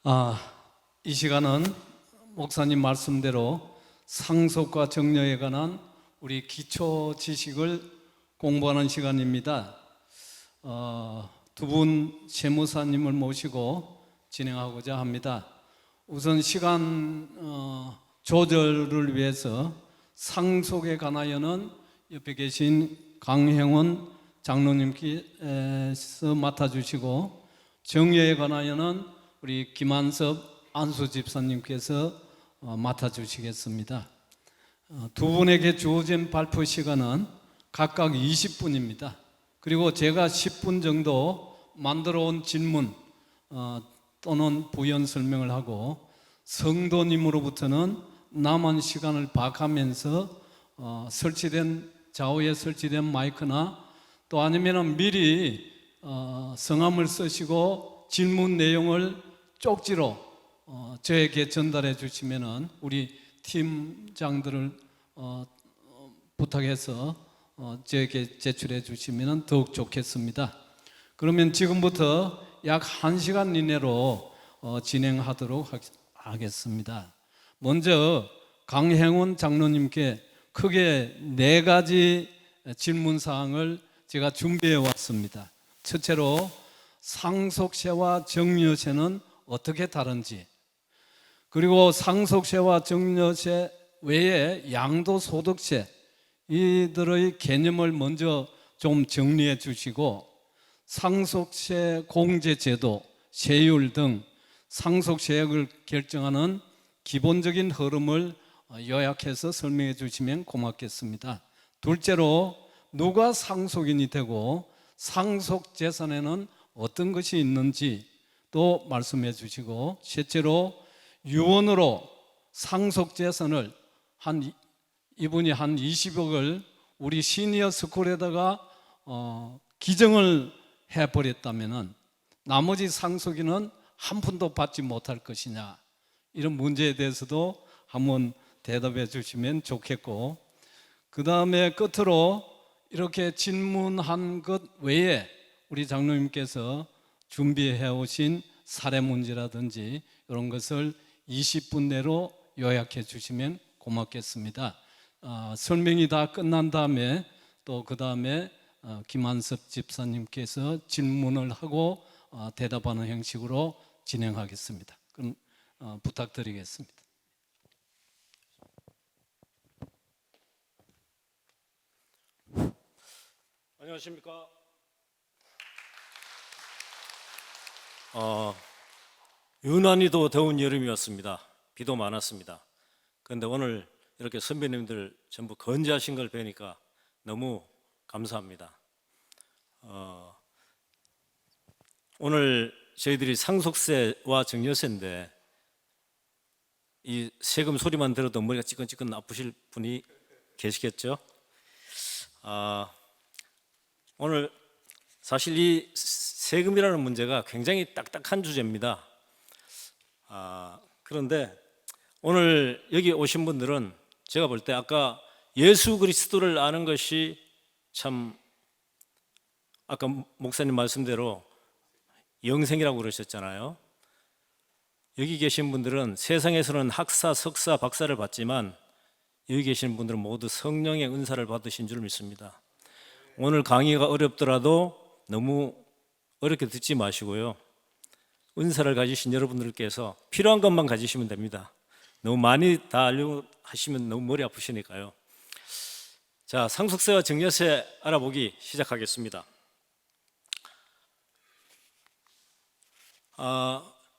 아, 이 시간은 목사님 말씀대로 상속과 정려에 관한 우리 기초 지식을 공부하는 시간입니다. 두 분 세무사님을 모시고 진행하고자 합니다. 우선 시간 조절을 위해서 상속에 관하여는 옆에 계신 강행원 장로님께서 맡아주시고, 정려에 관하여는 우리 김한섭 안수 집사님께서 맡아주시겠습니다. 두 분에게 주어진 발표 시간은 각각 20분입니다. 그리고 제가 10분 정도 만들어 온 질문 또는 부연 설명을 하고, 성도님으로부터는 남은 시간을 파악하면서 설치된 좌우에 설치된 마이크나 또 아니면 미리 성함을 쓰시고 질문 내용을 쪽지로 저에게 전달해 주시면은 우리 팀장들을 부탁해서 저에게 제출해 주시면 더욱 좋겠습니다. 그러면 지금부터 약 1시간 이내로 진행하도록 하겠습니다. 먼저 강행원 장로님께 크게 4가지 질문 사항을 제가 준비해 왔습니다. 첫째로 상속세와 정려세는 어떻게 다른지, 그리고 상속세와 정려세 외에 양도소득세 이들의 개념을 먼저 좀 정리해 주시고, 상속세 공제제도, 세율 등 상속세액을 결정하는 기본적인 흐름을 요약해서 설명해 주시면 고맙겠습니다. 둘째로 누가 상속인이 되고 상속재산에는 어떤 것이 있는지 또 말씀해 주시고, 셋째로 유언으로 상속재산을 이분이 한 20억을 우리 시니어 스쿨에다가 기증을 해버렸다면 나머지 상속인은 한 푼도 받지 못할 것이냐, 이런 문제에 대해서도 한번 대답해 주시면 좋겠고, 그 다음에 끝으로 이렇게 질문한 것 외에 우리 장로님께서 준비해 오신 사례 문제라든지 이런 것을 20분 내로 요약해 주시면 고맙겠습니다. 설명이 다 끝난 다음에 또 그 다음에 김한섭 집사님께서 질문을 하고 대답하는 형식으로 진행하겠습니다. 그럼 부탁드리겠습니다. 안녕하십니까. 유난히도 더운 여름이었습니다. 비도 많았습니다. 그런데 오늘 이렇게 선배님들 전부 건재하신 걸 뵈니까 너무 감사합니다. 오늘 저희들이 상속세와 정려세인데 이 세금 소리만 들어도 머리가 찌끈찌끈 아프실 분이 계시겠죠? 오늘 사실 이 세금이라는 문제가 굉장히 딱딱한 주제입니다. 그런데 오늘 여기 오신 분들은 제가 볼 때 아까 예수 그리스도를 아는 것이 참, 아까 목사님 말씀대로 영생이라고 그러셨잖아요. 여기 계신 분들은 세상에서는 학사, 석사, 박사를 받지만 여기 계신 분들은 모두 성령의 은사를 받으신 줄 믿습니다. 오늘 강의가 어렵더라도 너무 어렵게 듣지 마시고요, 은사를 가지신 여러분들께서 필요한 것만 가지시면 됩니다. 너무 많이 다 알려고 하시면 너무 머리 아프시니까요. 자, 상속세와 정려세 알아보기 시작하겠습니다.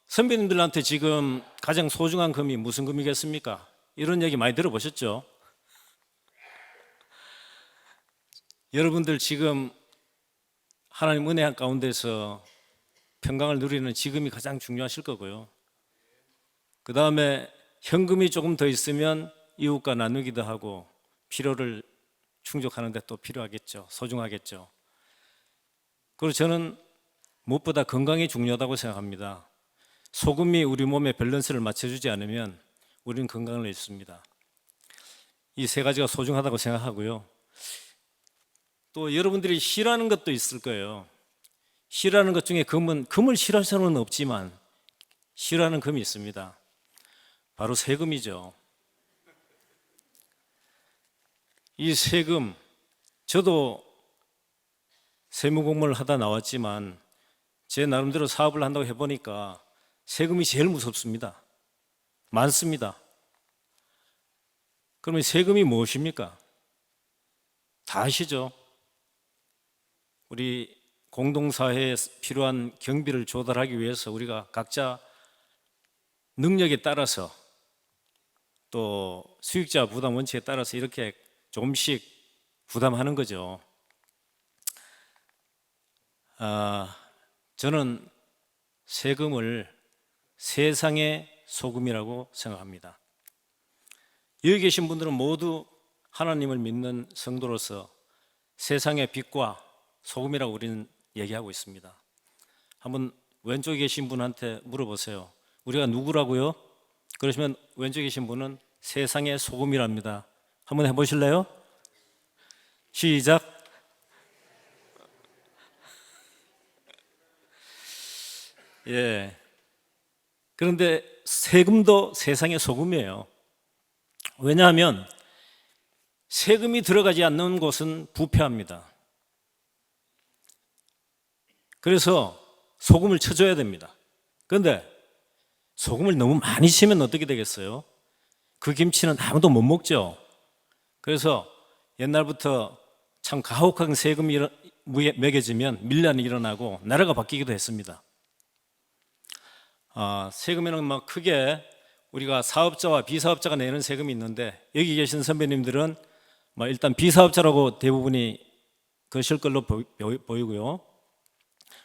선배님들한테 지금 가장 소중한 금이 무슨 금이겠습니까? 이런 얘기 많이 들어보셨죠? 여러분들 지금 하나님 은혜 가운데서 평강을 누리는 지금이 가장 중요하실 거고요, 그 다음에 현금이 조금 더 있으면 이웃과 나누기도 하고 필요를 충족하는 데 또 필요하겠죠. 소중하겠죠. 그리고 저는 무엇보다 건강이 중요하다고 생각합니다. 소금이 우리 몸의 밸런스를 맞춰주지 않으면 우리는 건강을 잃습니다. 이 세 가지가 소중하다고 생각하고요, 또 여러분들이 싫어하는 것도 있을 거예요. 싫어하는 것 중에 금을 싫어할 사람은 없지만 싫어하는 금이 있습니다. 바로 세금이죠. 이 세금, 저도 세무공무원을 하다 나왔지만 제 나름대로 사업을 한다고 해보니까 세금이 제일 무섭습니다. 많습니다. 그러면 세금이 무엇입니까? 다 아시죠? 우리 공동사회에 필요한 경비를 조달하기 위해서 우리가 각자 능력에 따라서 또 수익자 부담 원칙에 따라서 이렇게 조금씩 부담하는 거죠. 저는 세금을 세상의 소금이라고 생각합니다. 여기 계신 분들은 모두 하나님을 믿는 성도로서 세상의 빛과 소금이라고 우리는 얘기하고 있습니다. 한번 왼쪽에 계신 분한테 물어보세요. 우리가 누구라고요? 그러시면 왼쪽에 계신 분은 세상의 소금이랍니다. 한번 해보실래요? 시작. 예. 그런데 세금도 세상의 소금이에요. 왜냐하면 세금이 들어가지 않는 곳은 부패합니다. 그래서 소금을 쳐줘야 됩니다. 그런데 소금을 너무 많이 치면 어떻게 되겠어요? 그 김치는 아무도 못 먹죠. 그래서 옛날부터 참 가혹한 세금이 매겨지면 밀란이 일어나고 나라가 바뀌기도 했습니다. 세금에는 막 크게 우리가 사업자와 비사업자가 내는 세금이 있는데 여기 계신 선배님들은 일단 비사업자라고 대부분이 그러실 걸로 보이고요.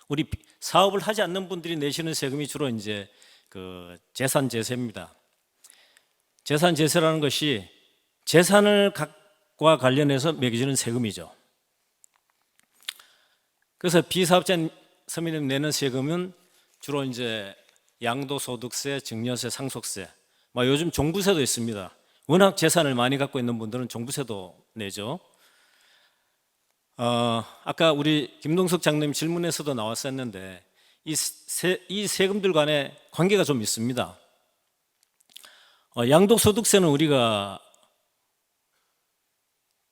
우리 사업을 하지 않는 분들이 내시는 세금이 주로 이제 그 재산제세입니다. 재산제세라는 것이 재산과 관련해서 매겨지는 세금이죠. 그래서 비사업자 선배님 내는 세금은 주로 이제 양도소득세, 증여세, 상속세, 요즘 종부세도 있습니다. 워낙 재산을 많이 갖고 있는 분들은 종부세도 내죠. 아까 우리 김동석 장로님 질문에서도 나왔었는데 이 세금들 간의 관계가 좀 있습니다. 양도소득세는 우리가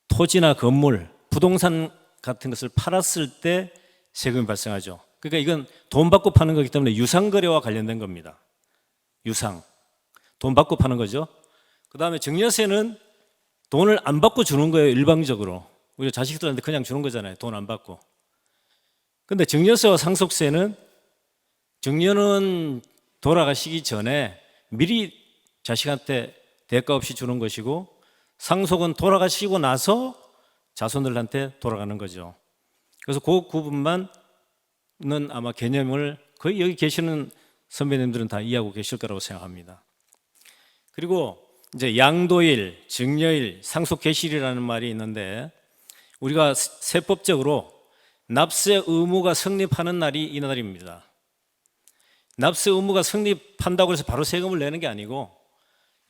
토지나 건물, 부동산 같은 것을 팔았을 때 세금이 발생하죠. 그러니까 이건 돈 받고 파는 거기 때문에 유상거래와 관련된 겁니다. 유상, 돈 받고 파는 거죠. 그 다음에 증여세는 돈을 안 받고 주는 거예요. 일방적으로 우리 자식들한테 그냥 주는 거잖아요. 돈 안 받고. 근데 증여세와 상속세는 증여는 돌아가시기 전에 미리 자식한테 대가 없이 주는 것이고, 상속은 돌아가시고 나서 자손들한테 돌아가는 거죠. 그래서 그 구분만은 아마 개념을 거의 여기 계시는 선배님들은 다 이해하고 계실 거라고 생각합니다. 그리고 이제 양도일, 증여일, 상속개시일이라는 말이 있는데 우리가 세법적으로 납세 의무가 성립하는 날이 이 날입니다. 납세 의무가 성립한다고 해서 바로 세금을 내는 게 아니고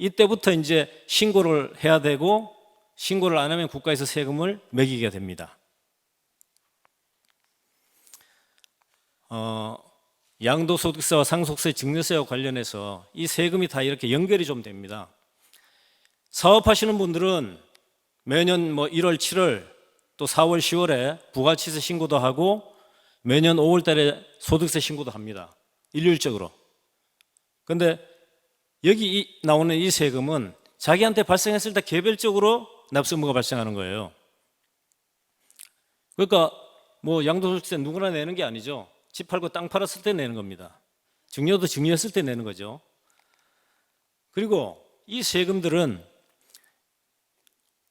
이때부터 이제 신고를 해야 되고, 신고를 안 하면 국가에서 세금을 매기게 됩니다. 양도소득세와 상속세, 증여세와 관련해서 이 세금이 다 이렇게 연결이 좀 됩니다. 사업하시는 분들은 매년 1월, 7월 또 4월, 10월에 부가치세 신고도 하고 매년 5월 달에 소득세 신고도 합니다. 일률적으로. 그런데 여기 나오는 이 세금은 자기한테 발생했을 때 개별적으로 납세 의무가 발생하는 거예요. 그러니까 양도소득세 누구나 내는 게 아니죠. 집 팔고 땅 팔았을 때 내는 겁니다. 증여도 증여했을 때 내는 거죠. 그리고 이 세금들은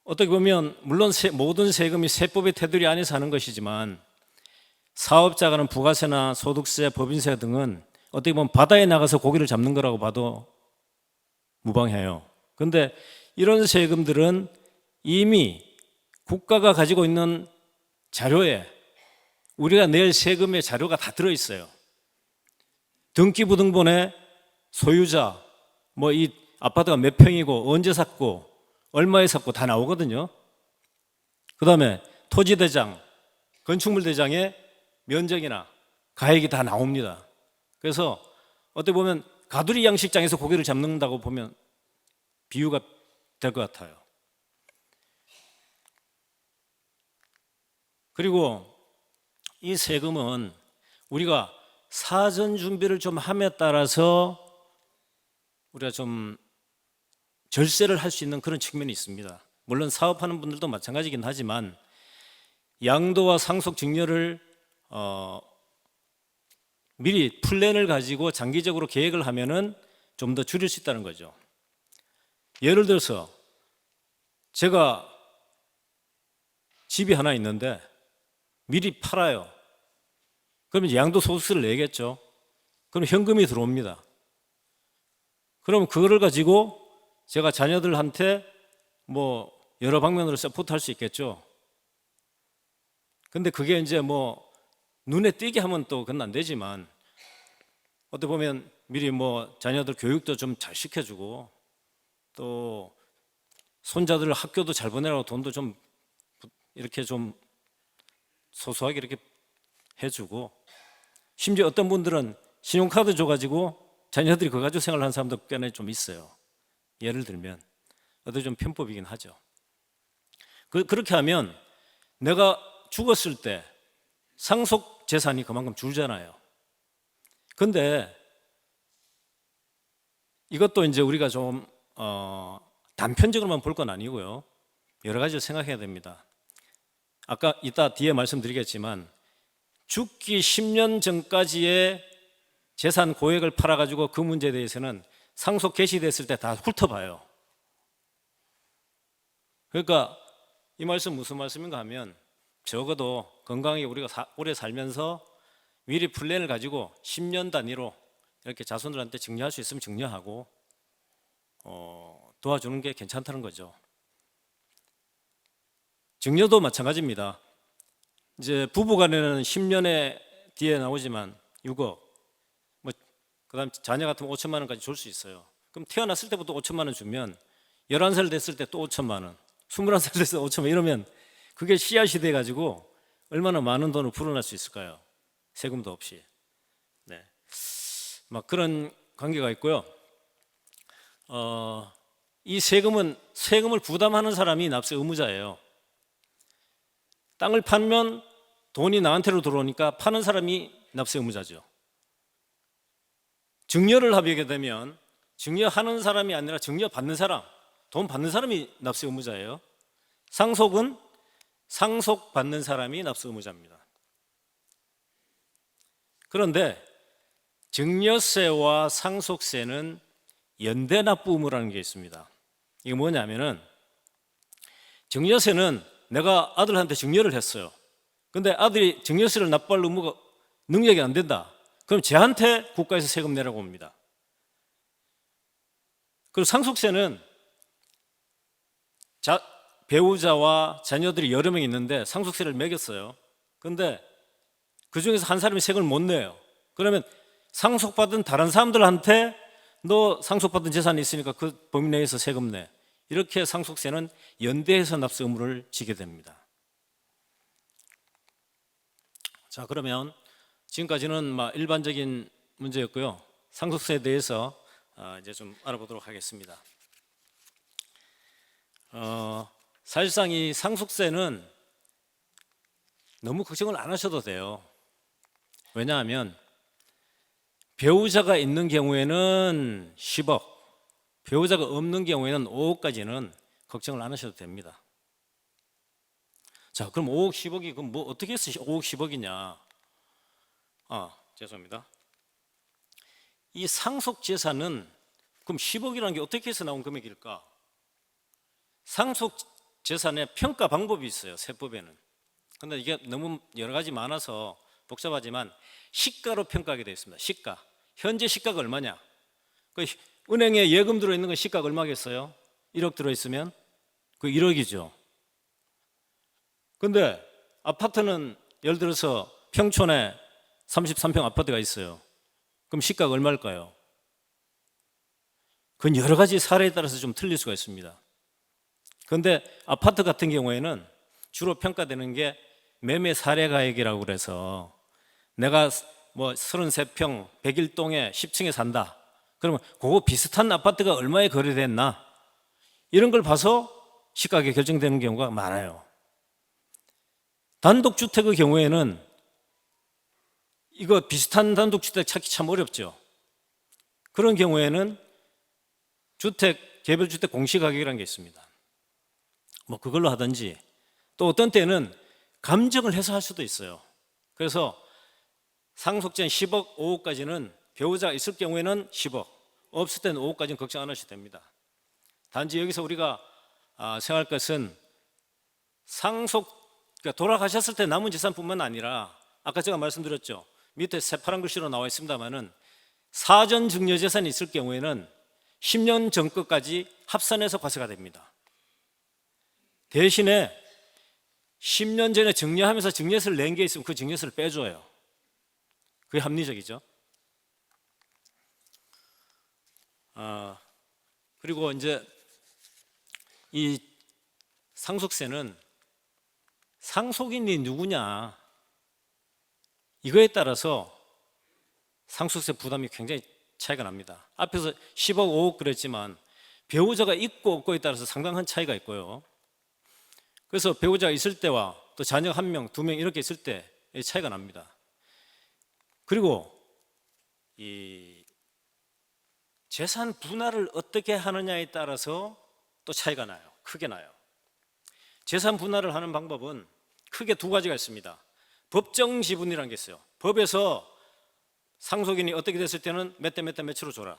어떻게 보면 물론 모든 세금이 세법의 테두리 안에서 하는 것이지만 사업자가는 부가세나 소득세, 법인세 등은 어떻게 보면 바다에 나가서 고기를 잡는 거라고 봐도 무방해요. 그런데 이런 세금들은 이미 국가가 가지고 있는 자료에 우리가 낼 세금의 자료가 다 들어있어요. 등기부등본에 소유자, 이 아파트가 몇 평이고 언제 샀고 얼마에 샀고 다 나오거든요. 그 다음에 토지대장, 건축물대장의 면적이나 가액이 다 나옵니다. 그래서 어떻게 보면 가두리 양식장에서 고기를 잡는다고 보면 비유가 될 것 같아요. 그리고 이 세금은 우리가 사전 준비를 좀 함에 따라서 우리가 좀 절세를 할 수 있는 그런 측면이 있습니다. 물론 사업하는 분들도 마찬가지긴 하지만 양도와 상속 증여를 미리 플랜을 가지고 장기적으로 계획을 하면은 좀 더 줄일 수 있다는 거죠. 예를 들어서 제가 집이 하나 있는데 미리 팔아요. 그러면 양도소득세를 내겠죠. 그럼 현금이 들어옵니다. 그럼 그거를 가지고 제가 자녀들한테 뭐 여러 방면으로 서포트할 수 있겠죠. 근데 그게 이제 뭐 눈에 띄게 하면 또 그건 안 되지만 어떻게 보면 미리 뭐 자녀들 교육도 좀 잘 시켜주고 또 손자들 학교도 잘 보내라고 돈도 좀 이렇게 좀 소소하게 이렇게 해주고 심지어 어떤 분들은 신용카드 줘가지고 자녀들이 그거 가지고 생활하는 사람도 꽤나 좀 있어요. 예를 들면 어떻게 좀 편법이긴 하죠. 그렇게 하면 내가 죽었을 때 상속 재산이 그만큼 줄잖아요. 근데 이것도 이제 우리가 좀 단편적으로만 볼 건 아니고요. 여러 가지를 생각해야 됩니다. 아까 이따 뒤에 말씀드리겠지만 죽기 10년 전까지의 재산 고액을 팔아가지고 그 문제에 대해서는 상속 개시됐을 때 다 훑어봐요. 그러니까 이 말씀 무슨 말씀인가 하면 적어도 건강하게 우리가 오래 살면서 미리 플랜을 가지고 10년 단위로 이렇게 자손들한테 증여할 수 있으면 증여하고 도와주는 게 괜찮다는 거죠. 증여도 마찬가지입니다. 이제 부부간에는 10년에 뒤에 나오지만 6억, 뭐 그다음 자녀 같으면 5천만 원까지 줄 수 있어요. 그럼 태어났을 때부터 5천만 원 주면 11살 됐을 때 또 5천만 원, 21살 됐을 때 5천만 원 이러면 그게 씨앗이 돼 가지고 얼마나 많은 돈을 불어날 수 있을까요? 세금도 없이. 네, 막 그런 관계가 있고요. 이 세금을 부담하는 사람이 납세 의무자예요. 땅을 팔면 돈이 나한테로 들어오니까 파는 사람이 납세 의무자죠. 증여를 하게 되면 증여하는 사람이 아니라 증여받는 사람, 돈 받는 사람이 납세 의무자예요. 상속은 상속받는 사람이 납세 의무자입니다. 그런데 증여세와 상속세는 연대 납부 의무라는 게 있습니다. 이게 뭐냐면은 증여세는 내가 아들한테 증여를 했어요. 근데 아들이 증여세를 납부할 의무가 능력이 안 된다. 그럼 쟤한테 국가에서 세금 내라고 합니다. 그리고 상속세는 배우자와 자녀들이 여러 명 있는데 상속세를 매겼어요. 근데 그 중에서 한 사람이 세금을 못 내요. 그러면 상속받은 다른 사람들한테 너 상속받은 재산이 있으니까 그 범위 내에서 세금 내. 이렇게 상속세는 연대해서 납세 의무를 지게 됩니다. 자, 그러면 지금까지는 일반적인 문제였고요. 상속세에 대해서 이제 좀 알아보도록 하겠습니다. 사실상 이 상속세는 너무 걱정을 안 하셔도 돼요. 왜냐하면 배우자가 있는 경우에는 10억, 배우자가 없는 경우에는 5억까지는 걱정을 안 하셔도 됩니다. 자, 그럼 5억, 10억이 그럼 뭐 어떻게 해서 5억, 10억이냐? 죄송합니다. 이 상속 재산은 그럼 10억이라는 게 어떻게 해서 나온 금액일까? 상속 재산의 평가 방법이 있어요, 세법에는. 근데 이게 너무 여러 가지 많아서 복잡하지만 시가로 평가하게 되어 있습니다. 시가. 현재 시가가 얼마냐? 그 은행에 예금 들어 있는 건 시가가 얼마겠어요? 1억 들어 있으면 그 1억이죠. 근데 아파트는 예를 들어서 평촌에 33평 아파트가 있어요. 그럼 시가가 얼마일까요? 그건 여러 가지 사례에 따라서 좀 틀릴 수가 있습니다. 그런데 아파트 같은 경우에는 주로 평가되는 게 매매 사례 가액이라고 그래서 내가 뭐 33평 101동에 10층에 산다. 그러면 그거 비슷한 아파트가 얼마에 거래됐나 이런 걸 봐서 시가가 결정되는 경우가 많아요. 단독주택의 경우에는 이거 비슷한 단독주택 찾기 참 어렵죠. 그런 경우에는 개별주택 공시가격이라는 게 있습니다. 뭐 그걸로 하든지 또 어떤 때는 감정을 해서 할 수도 있어요. 그래서 상속자는 10억, 5억까지는 배우자가 있을 경우에는 10억, 없을 때는 5억까지는 걱정 안 하셔도 됩니다. 단지 여기서 우리가 생각할 것은 그러니까 돌아가셨을 때 남은 재산뿐만 아니라 아까 제가 말씀드렸죠. 밑에 새파란 글씨로 나와 있습니다만은 사전 증여재산이 있을 경우에는 10년 전 것까지 합산해서 과세가 됩니다. 대신에 10년 전에 증여하면서 증여세를 낸 게 있으면 그 증여세를 빼줘요. 그게 합리적이죠. 그리고 이제 이 상속세는 상속인이 누구냐 이거에 따라서 상속세 부담이 굉장히 차이가 납니다. 앞에서 10억, 5억 그랬지만 배우자가 있고 없고에 따라서 상당한 차이가 있고요. 그래서 배우자가 있을 때와 또 자녀 1명, 2명 이렇게 있을 때 차이가 납니다. 그리고 이 재산 분할을 어떻게 하느냐에 따라서 또 차이가 나요. 크게 나요. 재산 분할을 하는 방법은 크게 두 가지가 있습니다. 법정 지분이라는 게 있어요. 법에서 상속인이 어떻게 됐을 때는 몇 대 몇 대 몇으로 줘라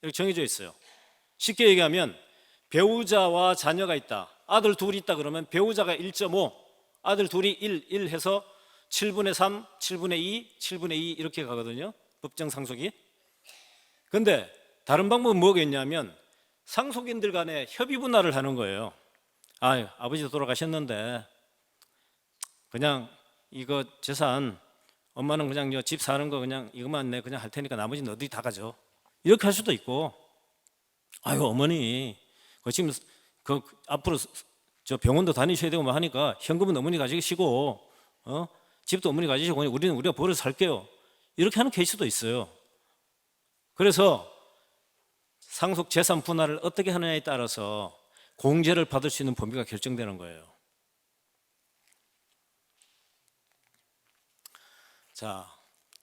이렇게 정해져 있어요. 쉽게 얘기하면 배우자와 자녀가 있다. 아들 둘이 있다 그러면 배우자가 1.5, 아들 둘이 1 해서 7분의 3, 7분의 2, 7분의 2 이렇게 가거든요. 법정 상속이. 그런데 다른 방법은 뭐가 있냐면 상속인들 간에 협의 분할을 하는 거예요. 아버지 돌아가셨는데 그냥 이거 재산 엄마는 그냥 집 사는 거 그냥 이것만 내 그냥 할 테니까 나머지는 어디 다 가져. 이렇게 할 수도 있고, 어머니 지금 앞으로 저 병원도 다니셔야 되고 뭐 하니까 현금은 어머니 가지시고 집도 어머니 가지시고 우리가 벌어서 살게요. 이렇게 하는 케이스도 있어요. 그래서 상속 재산 분할을 어떻게 하느냐에 따라서 공제를 받을 수 있는 범위가 결정되는 거예요. 자,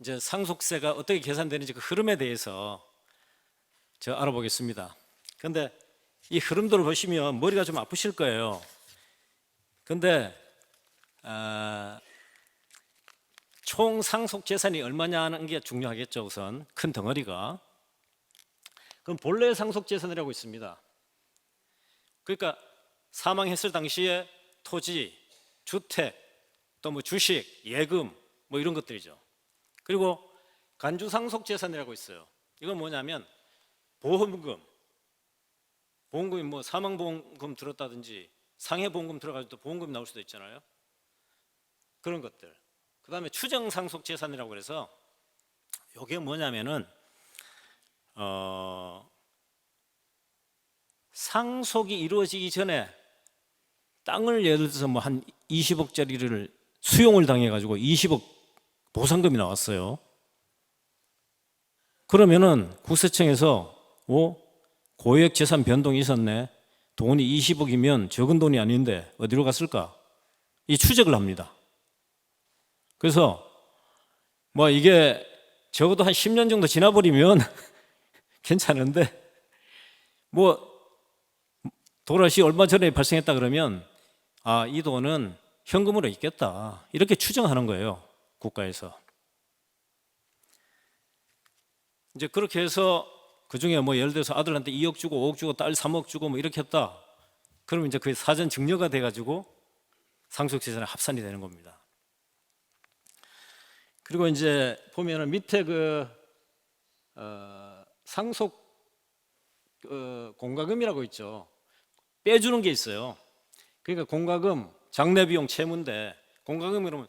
이제 상속세가 어떻게 계산되는지 그 흐름에 대해서 제가 알아보겠습니다. 그런데 이 흐름들을 보시면 머리가 좀 아프실 거예요. 그런데 총 상속 재산이 얼마냐 하는 게 중요하겠죠. 우선 큰 덩어리가. 그럼 본래 상속 재산이라고 있습니다. 그러니까 사망했을 당시에 토지, 주택, 또 뭐 주식, 예금 뭐 이런 것들이죠. 그리고 간주 상속 재산이라고 있어요. 이건 뭐냐면 보험금이 뭐 사망보험금 들었다든지 상해보험금 들어가지고 또 보험금이 나올 수도 있잖아요. 그런 것들. 그 다음에 추정 상속 재산이라고 그래서 이게 뭐냐면은 상속이 이루어지기 전에 땅을 예를 들어서 뭐 한 20억짜리를 수용을 당해가지고 20억 보상금이 나왔어요. 그러면은 국세청에서 고액 재산 변동이 있었네. 돈이 20억이면 적은 돈이 아닌데 어디로 갔을까? 이 추적을 합니다. 그래서 뭐 이게 적어도 한 10년 정도 지나버리면 괜찮은데 뭐 돌아시 얼마 전에 발생했다 그러면 이 돈은 현금으로 있겠다 이렇게 추정하는 거예요. 국가에서. 이제 그렇게 해서 그중에 뭐 예를 들어서 아들한테 2억 주고 5억 주고 딸 3억 주고 뭐 이렇게 했다. 그러면 이제 그게 사전 증여가 돼가지고 상속재산에 합산이 되는 겁니다. 그리고 이제 보면은 밑에 상속 공과금이라고 있죠. 빼주는 게 있어요. 그러니까 공과금, 장례비용, 채무인데 공과금 그러면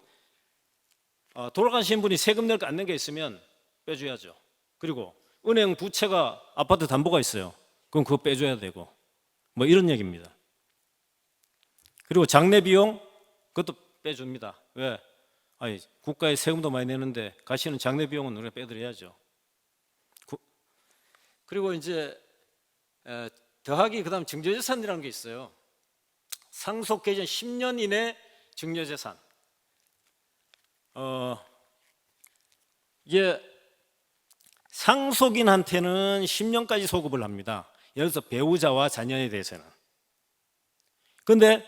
돌아가신 분이 세금 낼 거 안 낸 게 있으면 빼줘야죠. 그리고 은행 부채가 아파트 담보가 있어요. 그럼 그거 빼줘야 되고 뭐 이런 얘기입니다. 그리고 장례비용 그것도 빼줍니다. 왜? 국가에 세금도 많이 내는데 가시는 장례비용은 우리가 빼드려야죠. 그리고 이제 더하기 그다음 증여재산이라는 게 있어요. 상속 개전 10년 이내 증여재산. 이게 상속인한테는 10년까지 소급을 합니다. 예를 들어서 배우자와 자녀에 대해서는. 그런데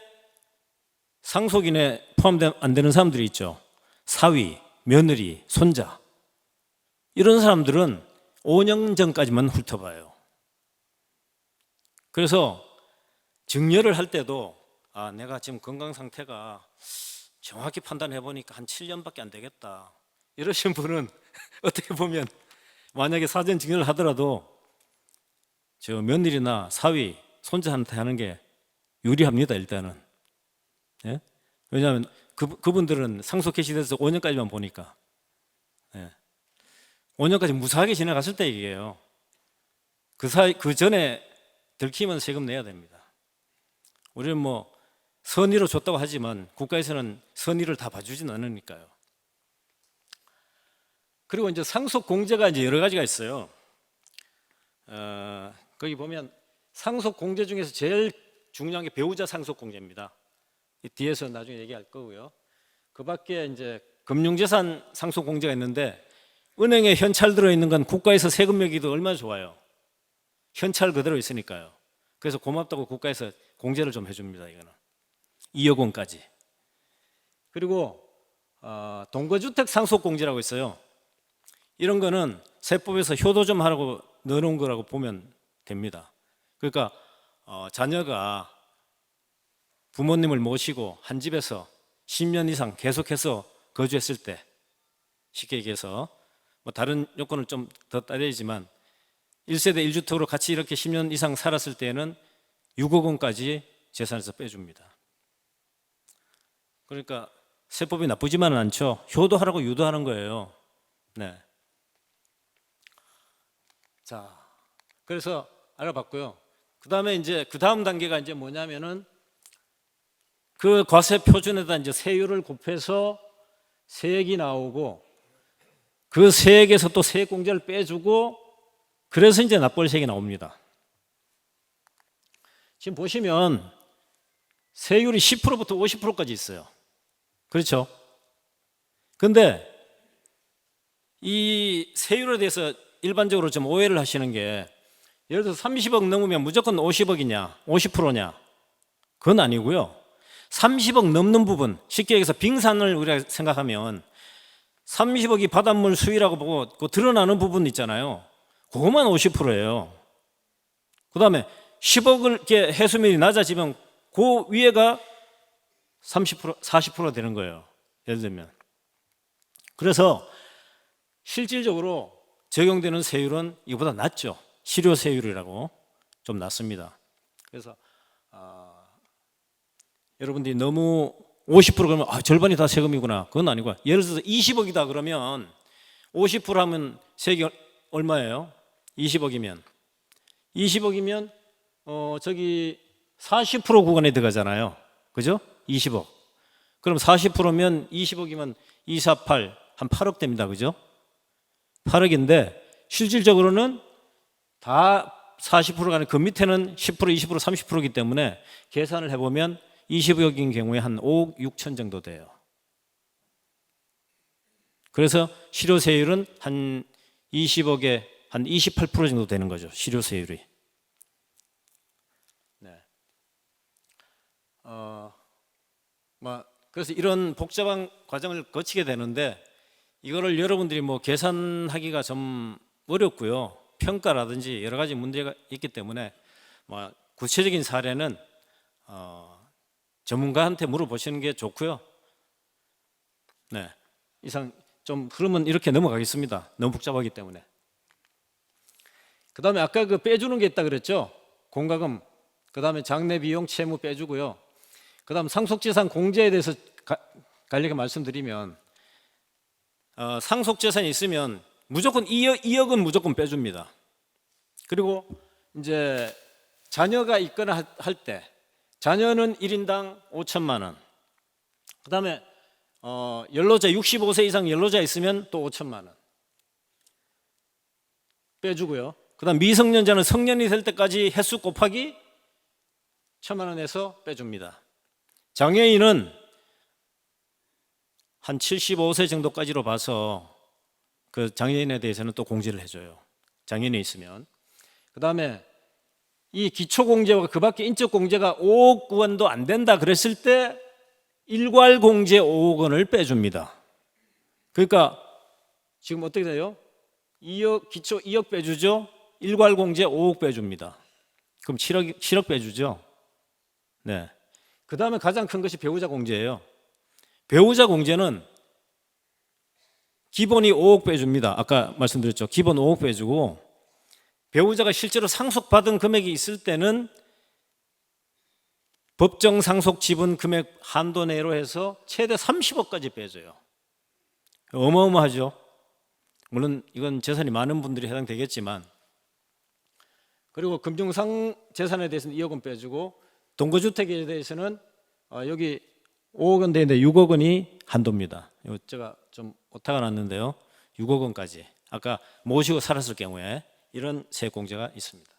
상속인에 포함 안 되는 사람들이 있죠. 사위, 며느리, 손자. 이런 사람들은 5년 전까지만 훑어봐요. 그래서 증여를 할 때도 내가 지금 건강 상태가 정확히 판단해 보니까 한 7년밖에 안 되겠다. 이러신 분은 어떻게 보면 만약에 사전 증여를 하더라도 저 며느리나 사위, 손자한테 하는 게 유리합니다. 일단은. 예? 왜냐하면 그분들은 상속 개시돼서 5년까지만 보니까. 예. 5년까지 무사하게 지나갔을 때 얘기예요. 그 전에 들키면 세금 내야 됩니다. 우리는 뭐 선의로 줬다고 하지만 국가에서는 선의를 다 봐주진 않으니까요. 그리고 이제 상속 공제가 이제 여러 가지가 있어요. 거기 보면 상속 공제 중에서 제일 중요한 게 배우자 상속 공제입니다. 뒤에서 나중에 얘기할 거고요. 그 밖에 이제 금융재산 상속 공제가 있는데 은행에 현찰 들어 있는 건 국가에서 세금 매기도 얼마나 좋아요. 현찰 그대로 있으니까요. 그래서 고맙다고 국가에서 공제를 좀 해줍니다. 이거는 2억 원까지. 그리고 동거주택 상속 공제라고 있어요. 이런 거는 세법에서 효도 좀 하라고 넣어놓은 거라고 보면 됩니다. 그러니까 자녀가 부모님을 모시고 한 집에서 10년 이상 계속해서 거주했을 때, 쉽게 얘기해서 뭐 다른 요건을 좀 더 따져야지만 1세대 1주택으로 같이 이렇게 10년 이상 살았을 때에는 6억 원까지 재산에서 빼줍니다. 그러니까 세법이 나쁘지만은 않죠. 효도하라고 유도하는 거예요. 네. 자, 그래서 알아봤고요. 그 다음에 이제 그 다음 단계가 이제 뭐냐면은 그 과세 표준에다 이제 세율을 곱해서 세액이 나오고 그 세액에서 또 세액 공제를 빼주고 그래서 이제 납부세액이 나옵니다. 지금 보시면 세율이 10%부터 50%까지 있어요. 그렇죠? 근데 이 세율에 대해서 일반적으로 좀 오해를 하시는 게 예를 들어서 30억 넘으면 무조건 50억이냐 50%냐 그건 아니고요. 30억 넘는 부분, 쉽게 얘기해서 빙산을 우리가 생각하면 30억이 바닷물 수위라고 보고 그 드러나는 부분 있잖아요. 그것만 50%예요. 그 다음에 10억을 이렇게 해수면이 낮아지면 그 위에가 30%, 40% 되는 거예요. 예를 들면. 그래서 실질적으로 적용되는 세율은 이보다 낮죠. 실효 세율이라고 좀 낮습니다. 그래서 여러분들이 너무 50% 그러면 절반이 다 세금이구나. 그건 아니고 예를 들어서 20억이다 그러면 50% 하면 세액이 얼마예요? 20억이면 저기 40% 구간에 들어가잖아요. 그죠? 20억. 그럼 40%면 20억이면 2, 4, 8, 한 8억 됩니다. 그죠? 8억인데 실질적으로는 다 40%가 아니라 그 밑에는 10%, 20%, 30%이기 때문에 계산을 해보면 20억인 경우에 한 5억 6천 정도 돼요. 그래서 실효세율은 한 20억에 한 28% 정도 되는 거죠. 실효세율이. 네. 그래서 이런 복잡한 과정을 거치게 되는데 이거를 여러분들이 뭐 계산하기가 좀 어렵고요. 평가라든지 여러 가지 문제가 있기 때문에 뭐 구체적인 사례는 전문가한테 물어보시는 게 좋고요. 네, 이상 좀 흐름은 이렇게 넘어가겠습니다. 너무 복잡하기 때문에. 그 다음에 아까 그 빼주는 게 있다 그랬죠. 공과금, 그 다음에 장래 비용 채무 빼주고요. 그 다음 상속재산 공제에 대해서 간략하게 말씀드리면 상속재산이 있으면 무조건 2억은 무조건 빼줍니다. 그리고 이제 자녀가 있거나 할 때 자녀는 1인당 5천만 원. 그 다음에 연로자 65세 이상 연로자 있으면 또 5천만 원 빼주고요. 그다음 미성년자는 성년이 될 때까지 횟수 곱하기 1,000만 원에서 빼줍니다. 장애인은 한 75세 정도까지로 봐서 그 장애인에 대해서는 또 공제를 해줘요. 장애인이 있으면. 그 다음에 이 기초공제와 그 밖에 인적공제가 5억 원도 안 된다 그랬을 때 일괄공제 5억 원을 빼줍니다. 그러니까 지금 어떻게 돼요? 2억, 기초 2억 빼주죠? 일괄공제 5억 빼줍니다. 그럼 7억 빼주죠? 네. 그 다음에 가장 큰 것이 배우자 공제예요. 배우자 공제는 기본이 5억 빼줍니다. 아까 말씀드렸죠. 기본 5억 빼주고 배우자가 실제로 상속받은 금액이 있을 때는 법정 상속 지분 금액 한도 내로 해서 최대 30억까지 빼줘요. 어마어마하죠. 물론 이건 재산이 많은 분들이 해당되겠지만, 그리고 금융상 재산에 대해서는 2억 원 빼주고 동거주택에 대해서는 여기 5억 원 되는데 6억 원이 한도입니다. 이거 제가 좀 오타가 났는데요. 6억 원까지. 아까 모시고 살았을 경우에 이런 세액공제가 있습니다.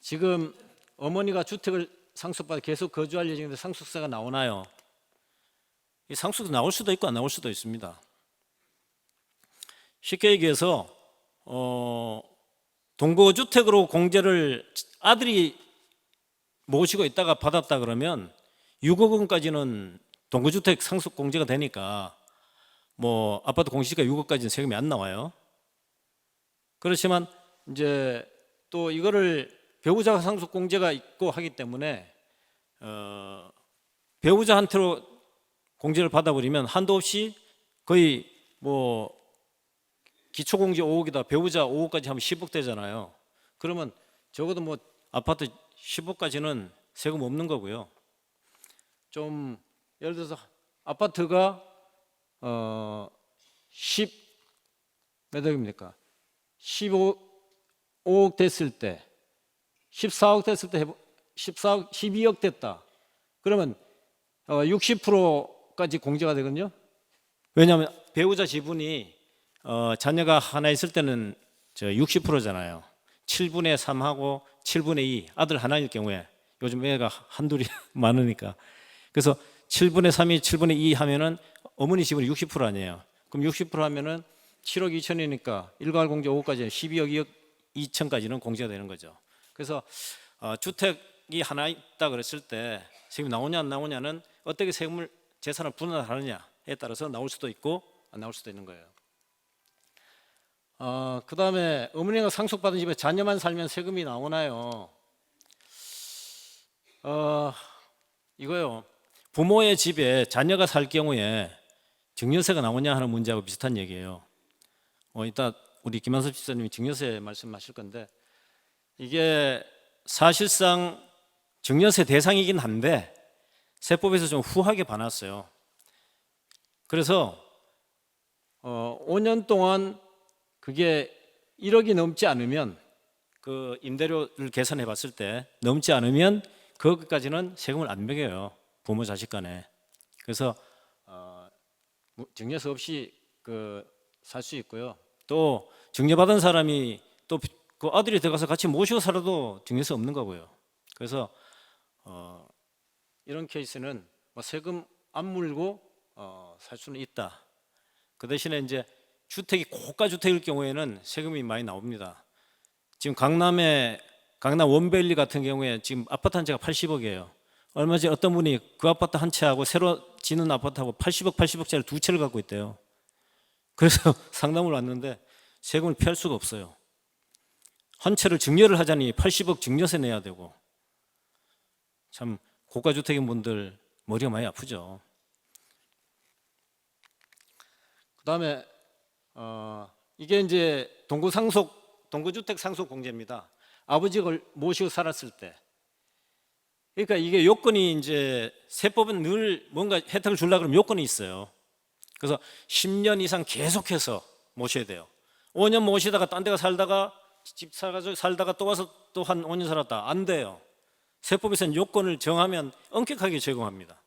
지금 어머니가 주택을 상속받아 계속 거주할 예정인데 상속세가 나오나요? 이 상속세 나올 수도 있고 안 나올 수도 있습니다. 쉽게 얘기해서 동거주택으로 공제를 아들이 모시고 있다가 받았다 그러면 6억 원까지는 동거주택 상속 공제가 되니까 뭐 아파트 공시지가 6억까지는 세금이 안 나와요. 그렇지만 이제 또 이거를 배우자 상속 공제가 있고 하기 때문에 배우자한테로 공제를 받아버리면 한도 없이 거의 뭐 기초공제 5억이다 배우자 5억까지 하면 10억 되잖아요. 그러면 적어도 뭐 아파트 10억까지는 세금 없는 거고요. 좀 예를 들어서 아파트가 10몇 억입니까? 15억 됐을 때 14억 됐을 때 14억 12억 됐다. 그러면 60%까지 공제가 되거든요. 왜냐하면 배우자 지분이 자녀가 하나 있을 때는 60%잖아요. 7분의 3하고 7분의 2 아들 하나일 경우에 요즘 애가 한둘이 많으니까 그래서 7분의 3이 7분의 2 하면은 어머니 지분이 60% 아니에요. 그럼 60% 하면은 7억 2천이니까 일괄공제 5억까지 12억 2억 2천까지는 공제가 되는 거죠. 그래서 주택이 하나 있다 그랬을 때 세금이 나오냐 안 나오냐는 어떻게 세금을 재산을 분할하느냐에 따라서 나올 수도 있고 안 나올 수도 있는 거예요. 그 다음에 어머니가 상속받은 집에 자녀만 살면 세금이 나오나요? 이거요. 부모의 집에 자녀가 살 경우에 증여세가 나오냐 하는 문제하고 비슷한 얘기예요. 이따 우리 김한섭 집사님이 증여세 말씀하실 건데 이게 사실상 증여세 대상이긴 한데 세법에서 좀 후하게 봐놨어요. 그래서 5년 동안 그게 1억이 넘지 않으면 그 임대료를 계산해 봤을 때 넘지 않으면 거기까지는 세금을 안 매겨요. 부모 자식 간에. 그래서 증여세 없이 살 수 있고요. 또 증여받은 사람이 또 그 아들이 들어가서 같이 모시고 살아도 증여세 없는 거고요. 그래서 이런 케이스는 뭐 세금 안 물고 살 수는 있다. 그 대신에 이제 주택이 고가 주택일 경우에는 세금이 많이 나옵니다. 지금 강남 원베일리 같은 경우에 지금 아파트 한 채가 80억이에요. 얼마 전에 어떤 분이 그 아파트 한 채하고 새로 짓는 아파트하고 80억짜리 두 채를 갖고 있대요. 그래서 상담을 왔는데 세금을 피할 수가 없어요. 한 채를 증여를 하자니 80억 증여세 내야 되고 참 고가 주택인 분들 머리가 많이 아프죠. 그다음에 이게 이제 동거주택 상속 공제입니다. 아버지가 모시고 살았을 때. 그러니까 이게 요건이 이제 세법은 늘 뭔가 혜택을 주려고 그러면 요건이 있어요. 그래서 10년 이상 계속해서 모셔야 돼요. 5년 모시다가 딴 데가 살다가 집 사가지고 살다가 또 와서 또 한 5년 살았다. 안 돼요. 세법에서는 요건을 정하면 엄격하게 적용합니다.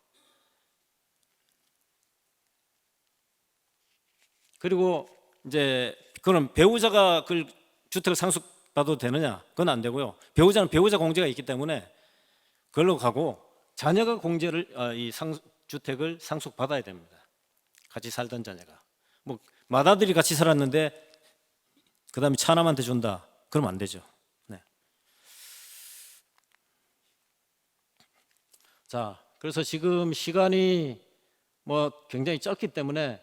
그리고 이제 그럼 배우자가 그 주택을 상속받아도 되느냐? 그건 안 되고요. 배우자는 배우자 공제가 있기 때문에 그걸로 가고 자녀가 공제를 주택을 상속받아야 됩니다. 같이 살던 자녀가. 뭐 맏아들이 같이 살았는데 그다음에 차남한테 준다. 그러면 안 되죠. 네. 자, 그래서 지금 시간이 뭐 굉장히 짧기 때문에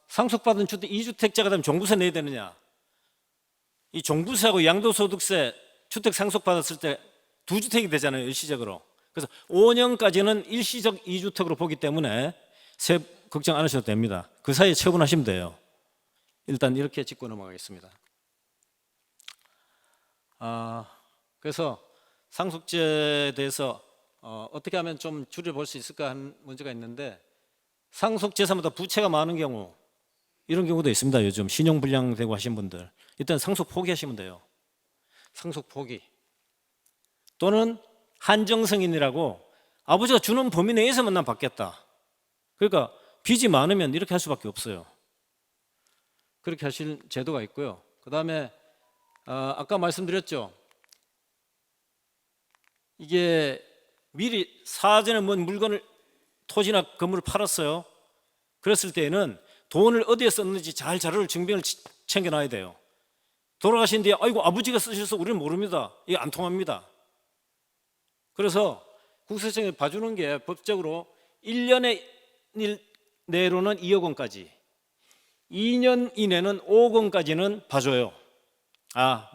상속받은 주택 2주택자가 되면 종부세 내야 되느냐? 이 종부세하고 양도소득세 주택 상속받았을 때 2주택이 되잖아요, 일시적으로. 그래서 5년까지는 일시적 2주택으로 보기 때문에 세입 걱정 안 하셔도 됩니다. 그 사이에 처분하시면 돼요. 일단 이렇게 짚고 넘어가겠습니다. 그래서 상속제에 대해서 어떻게 하면 좀 줄여볼 수 있을까 하는 문제가 있는데, 상속재산보다 부채가 많은 경우, 이런 경우도 있습니다. 요즘 신용불량되고 하신 분들, 일단 상속 포기하시면 돼요. 상속 포기. 또는 한정승인이라고 아버지가 주는 범위 내에서만 난 받겠다. 그러니까 빚이 많으면 이렇게 할 수밖에 없어요. 그렇게 하실 제도가 있고요. 그 다음에 아까 말씀드렸죠. 이게 미리 사전에 뭔 물건을, 토지나 건물을 팔았어요. 그랬을 때에는 돈을 어디에 썼는지 잘 자료를 증빙을 챙겨놔야 돼요. 돌아가신 뒤에 아이고 아버지가 쓰셔서 우리는 모릅니다. 이게 안 통합니다. 그래서 국세청에 봐주는 게 법적으로 1년의 내로는 2억 원까지, 2년 이내는 5억 원까지는 봐줘요.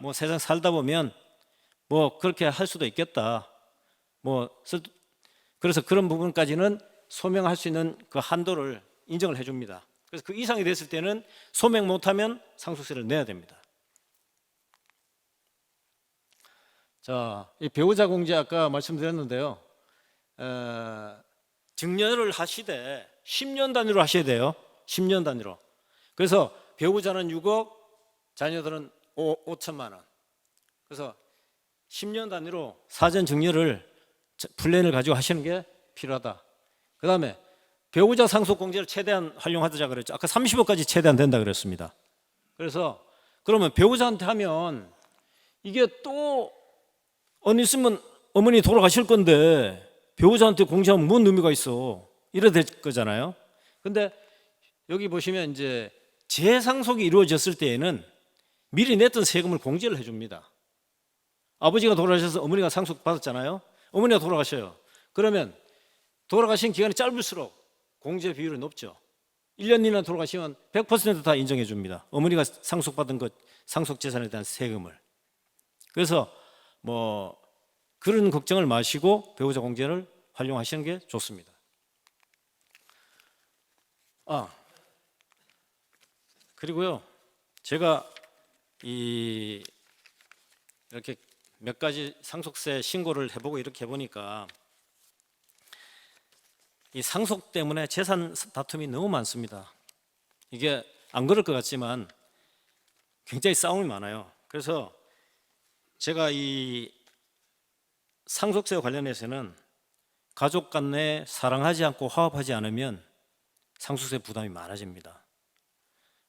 뭐 세상 살다 보면 뭐 그렇게 할 수도 있겠다. 그래서 그런 부분까지는 소명할 수 있는 그 한도를 인정을 해줍니다. 그래서 그 이상이 됐을 때는 소명 못하면 상속세를 내야 됩니다. 자, 이 배우자 공제 아까 말씀드렸는데요. 증여를 하시되 10년 단위로 하셔야 돼요. 10년 단위로. 그래서 배우자는 6억, 자녀들은 5천만 원. 그래서 10년 단위로 사전 증여를 플랜을 가지고 하시는 게 필요하다. 그 다음에 배우자 상속 공제를 최대한 활용하자 그랬죠. 아까 30억까지 최대한 된다 그랬습니다. 그래서 그러면 배우자한테 하면 이게 또 어느 있으면 어머니 돌아가실 건데 배우자한테 공제하면 뭔 의미가 있어? 이래 될 거잖아요. 근데 여기 보시면 이제 재상속이 이루어졌을 때에는 미리 냈던 세금을 공제를 해줍니다. 아버지가 돌아가셔서 어머니가 상속 받았잖아요. 어머니가 돌아가셔요. 그러면 돌아가신 기간이 짧을수록 공제 비율이 높죠. 1년 이내 돌아가시면 100% 다 인정해 줍니다. 어머니가 상속받은 것, 상속재산에 대한 세금을. 그래서 뭐 그런 걱정을 마시고 배우자 공제를 활용하시는 게 좋습니다. 그리고요, 제가 이렇게 몇 가지 상속세 신고를 해보고 이렇게 해보니까 이 상속 때문에 재산 다툼이 너무 많습니다. 이게 안 그럴 것 같지만 굉장히 싸움이 많아요. 그래서 제가 이 상속세와 관련해서는 가족 간에 사랑하지 않고 화합하지 않으면 상속세 부담이 많아집니다.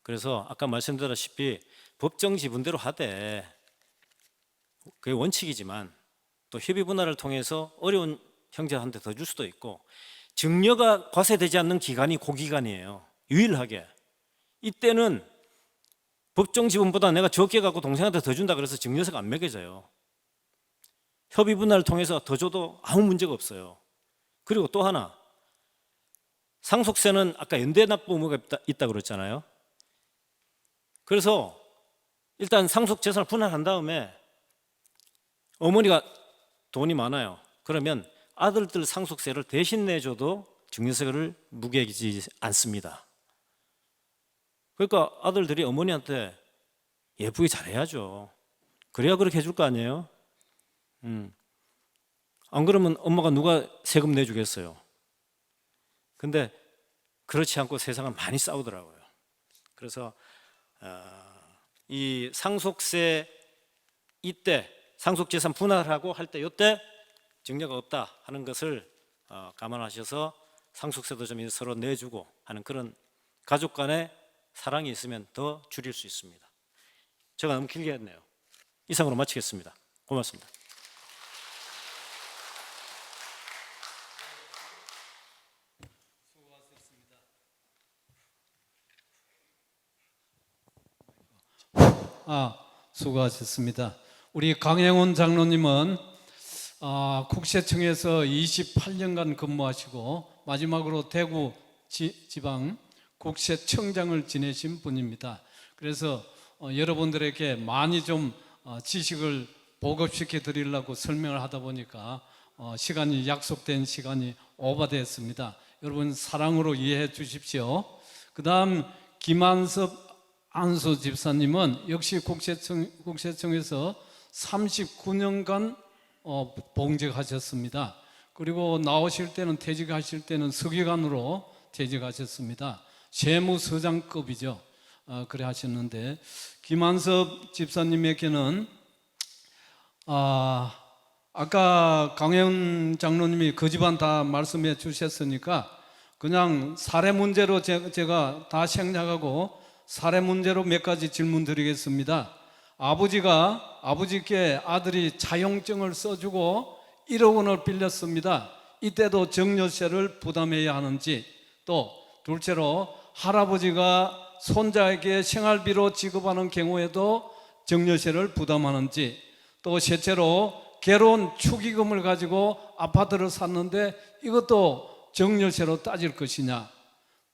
그래서 아까 말씀드렸다시피 법정 지분대로 하되, 그게 원칙이지만 또 협의 분할을 통해서 어려운 형제한테 더 줄 수도 있고, 증여가 과세되지 않는 기간이 그 기간이에요. 유일하게. 이때는 법정 지분보다 내가 적게 갖고 동생한테 더 준다 그래서 증여세가 안 매겨져요. 협의 분할을 통해서 더 줘도 아무 문제가 없어요. 그리고 또 하나, 상속세는 아까 연대 납부 의무가 있다 그랬잖아요. 그래서 일단 상속 재산을 분할한 다음에 어머니가 돈이 많아요. 그러면 아들들 상속세를 대신 내줘도 증여세를 무게지지 않습니다. 그러니까 아들들이 어머니한테 예쁘게 잘해야죠. 그래야 그렇게 해줄 거 아니에요? 안 그러면 엄마가 누가 세금 내주겠어요? 근데 그렇지 않고 세상은 많이 싸우더라고요. 그래서 이 상속세 이때 상속재산 분할하고 할 때 이때 증여가 없다 하는 것을 감안하셔서 상속세도 좀 서로 내주고 하는 그런 가족 간의 사랑이 있으면 더 줄일 수 있습니다. 제가 너무 길게 했네요. 이상으로 마치겠습니다. 고맙습니다. 수고하셨습니다. 우리 강행훈 장로님은 국세청에서 28년간 근무하시고 마지막으로 대구 지방 국세청장을 지내신 분입니다. 그래서 여러분들에게 많이 좀 지식을 보급시켜 드리려고 설명을 하다 보니까 시간이 약속된 시간이 오버됐습니다. 여러분 사랑으로 이해해 주십시오. 그 다음 김한섭 안수 집사님은 역시 국세청에서 39년간 봉직하셨습니다. 그리고 나오실 때는 퇴직하실 때는 서기관으로 퇴직하셨습니다. 세무서장급이죠. 그래 하셨는데 김한섭 집사님에게는 아까 강혜은 장로님이 그 집안 다 말씀해 주셨으니까 그냥 사례 문제로 제가 다 생략하고 사례 문제로 몇 가지 질문 드리겠습니다. 아버지께 아들이 차용증을 써주고 1억 원을 빌렸습니다. 이때도 증여세를 부담해야 하는지, 또 둘째로 할아버지가 손자에게 생활비로 지급하는 경우에도 증여세를 부담하는지, 또 셋째로 결혼 축의금을 가지고 아파트를 샀는데 이것도 증여세로 따질 것이냐,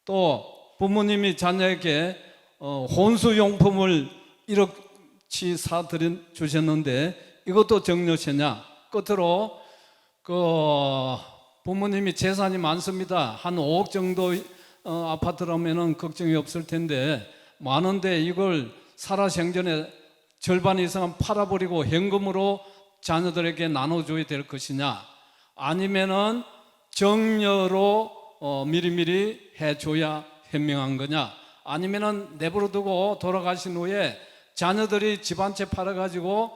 또 부모님이 자녀에게 혼수용품을 1억치 주셨는데 이것도 증여세냐, 끝으로 부모님이 재산이 많습니다. 한 5억 정도 아파트라면 걱정이 없을 텐데 많은데 이걸 살아생전에 절반 이상은 팔아버리고 현금으로 자녀들에게 나눠줘야 될 것이냐, 아니면은 정려로 미리미리 해줘야 현명한 거냐, 아니면은 내버려두고 돌아가신 후에 자녀들이 집 한 채 팔아가지고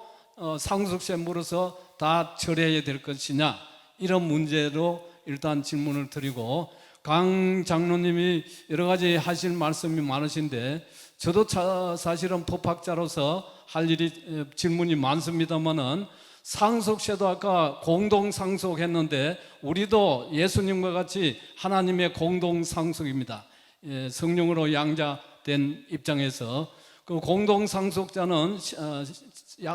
상속세 물어서 다 처리해야 될 것이냐, 이런 문제로 일단 질문을 드리고, 강 장로님이 여러 가지 하실 말씀이 많으신데 저도 사실은 법학자로서 할 일이 질문이 많습니다만은 상속세도 아까 공동상속했는데 우리도 예수님과 같이 하나님의 공동상속입니다. 성령으로 양자된 입장에서 그 공동상속자는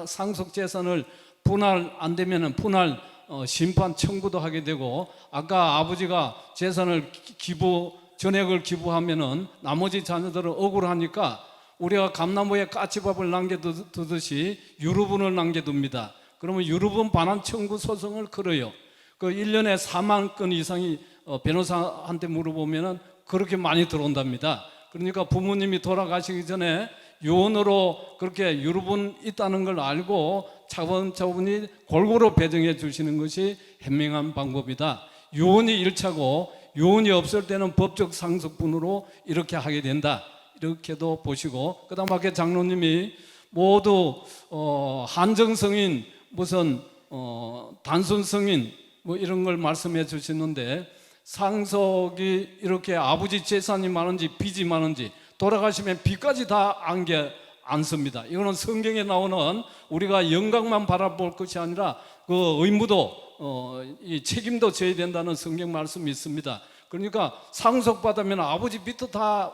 상속재산을 분할 안 되면은 분할 심판 청구도 하게 되고, 아까 아버지가 재산을 전액을 기부하면은 나머지 자녀들은 억울하니까 우리가 감나무에 까치밥을 남겨두듯이 유류분을 남겨둡니다. 그러면 유류분 반환 청구 소송을 걸어요. 그 1년에 4만 건 이상이 변호사한테 물어보면은 그렇게 많이 들어온답니다. 그러니까 부모님이 돌아가시기 전에 유언으로 그렇게 유류분 있다는 걸 알고 차분차분히 골고루 배정해 주시는 것이 현명한 방법이다. 유언이 1차고 유언이 없을 때는 법적 상속분으로 이렇게 하게 된다. 이렇게도 보시고, 그 다음 밖에 장로님이 모두 한정성인 무슨 단순성인 뭐 이런 걸 말씀해 주시는데, 상속이 이렇게 아버지 재산이 많은지 빚이 많은지 돌아가시면 빚까지 다 안겨 안습니다. 이거는 성경에 나오는 우리가 영광만 바라볼 것이 아니라 그 의무도 이 책임도 져야 된다는 성경 말씀이 있습니다. 그러니까 상속받으면 아버지 빚도 다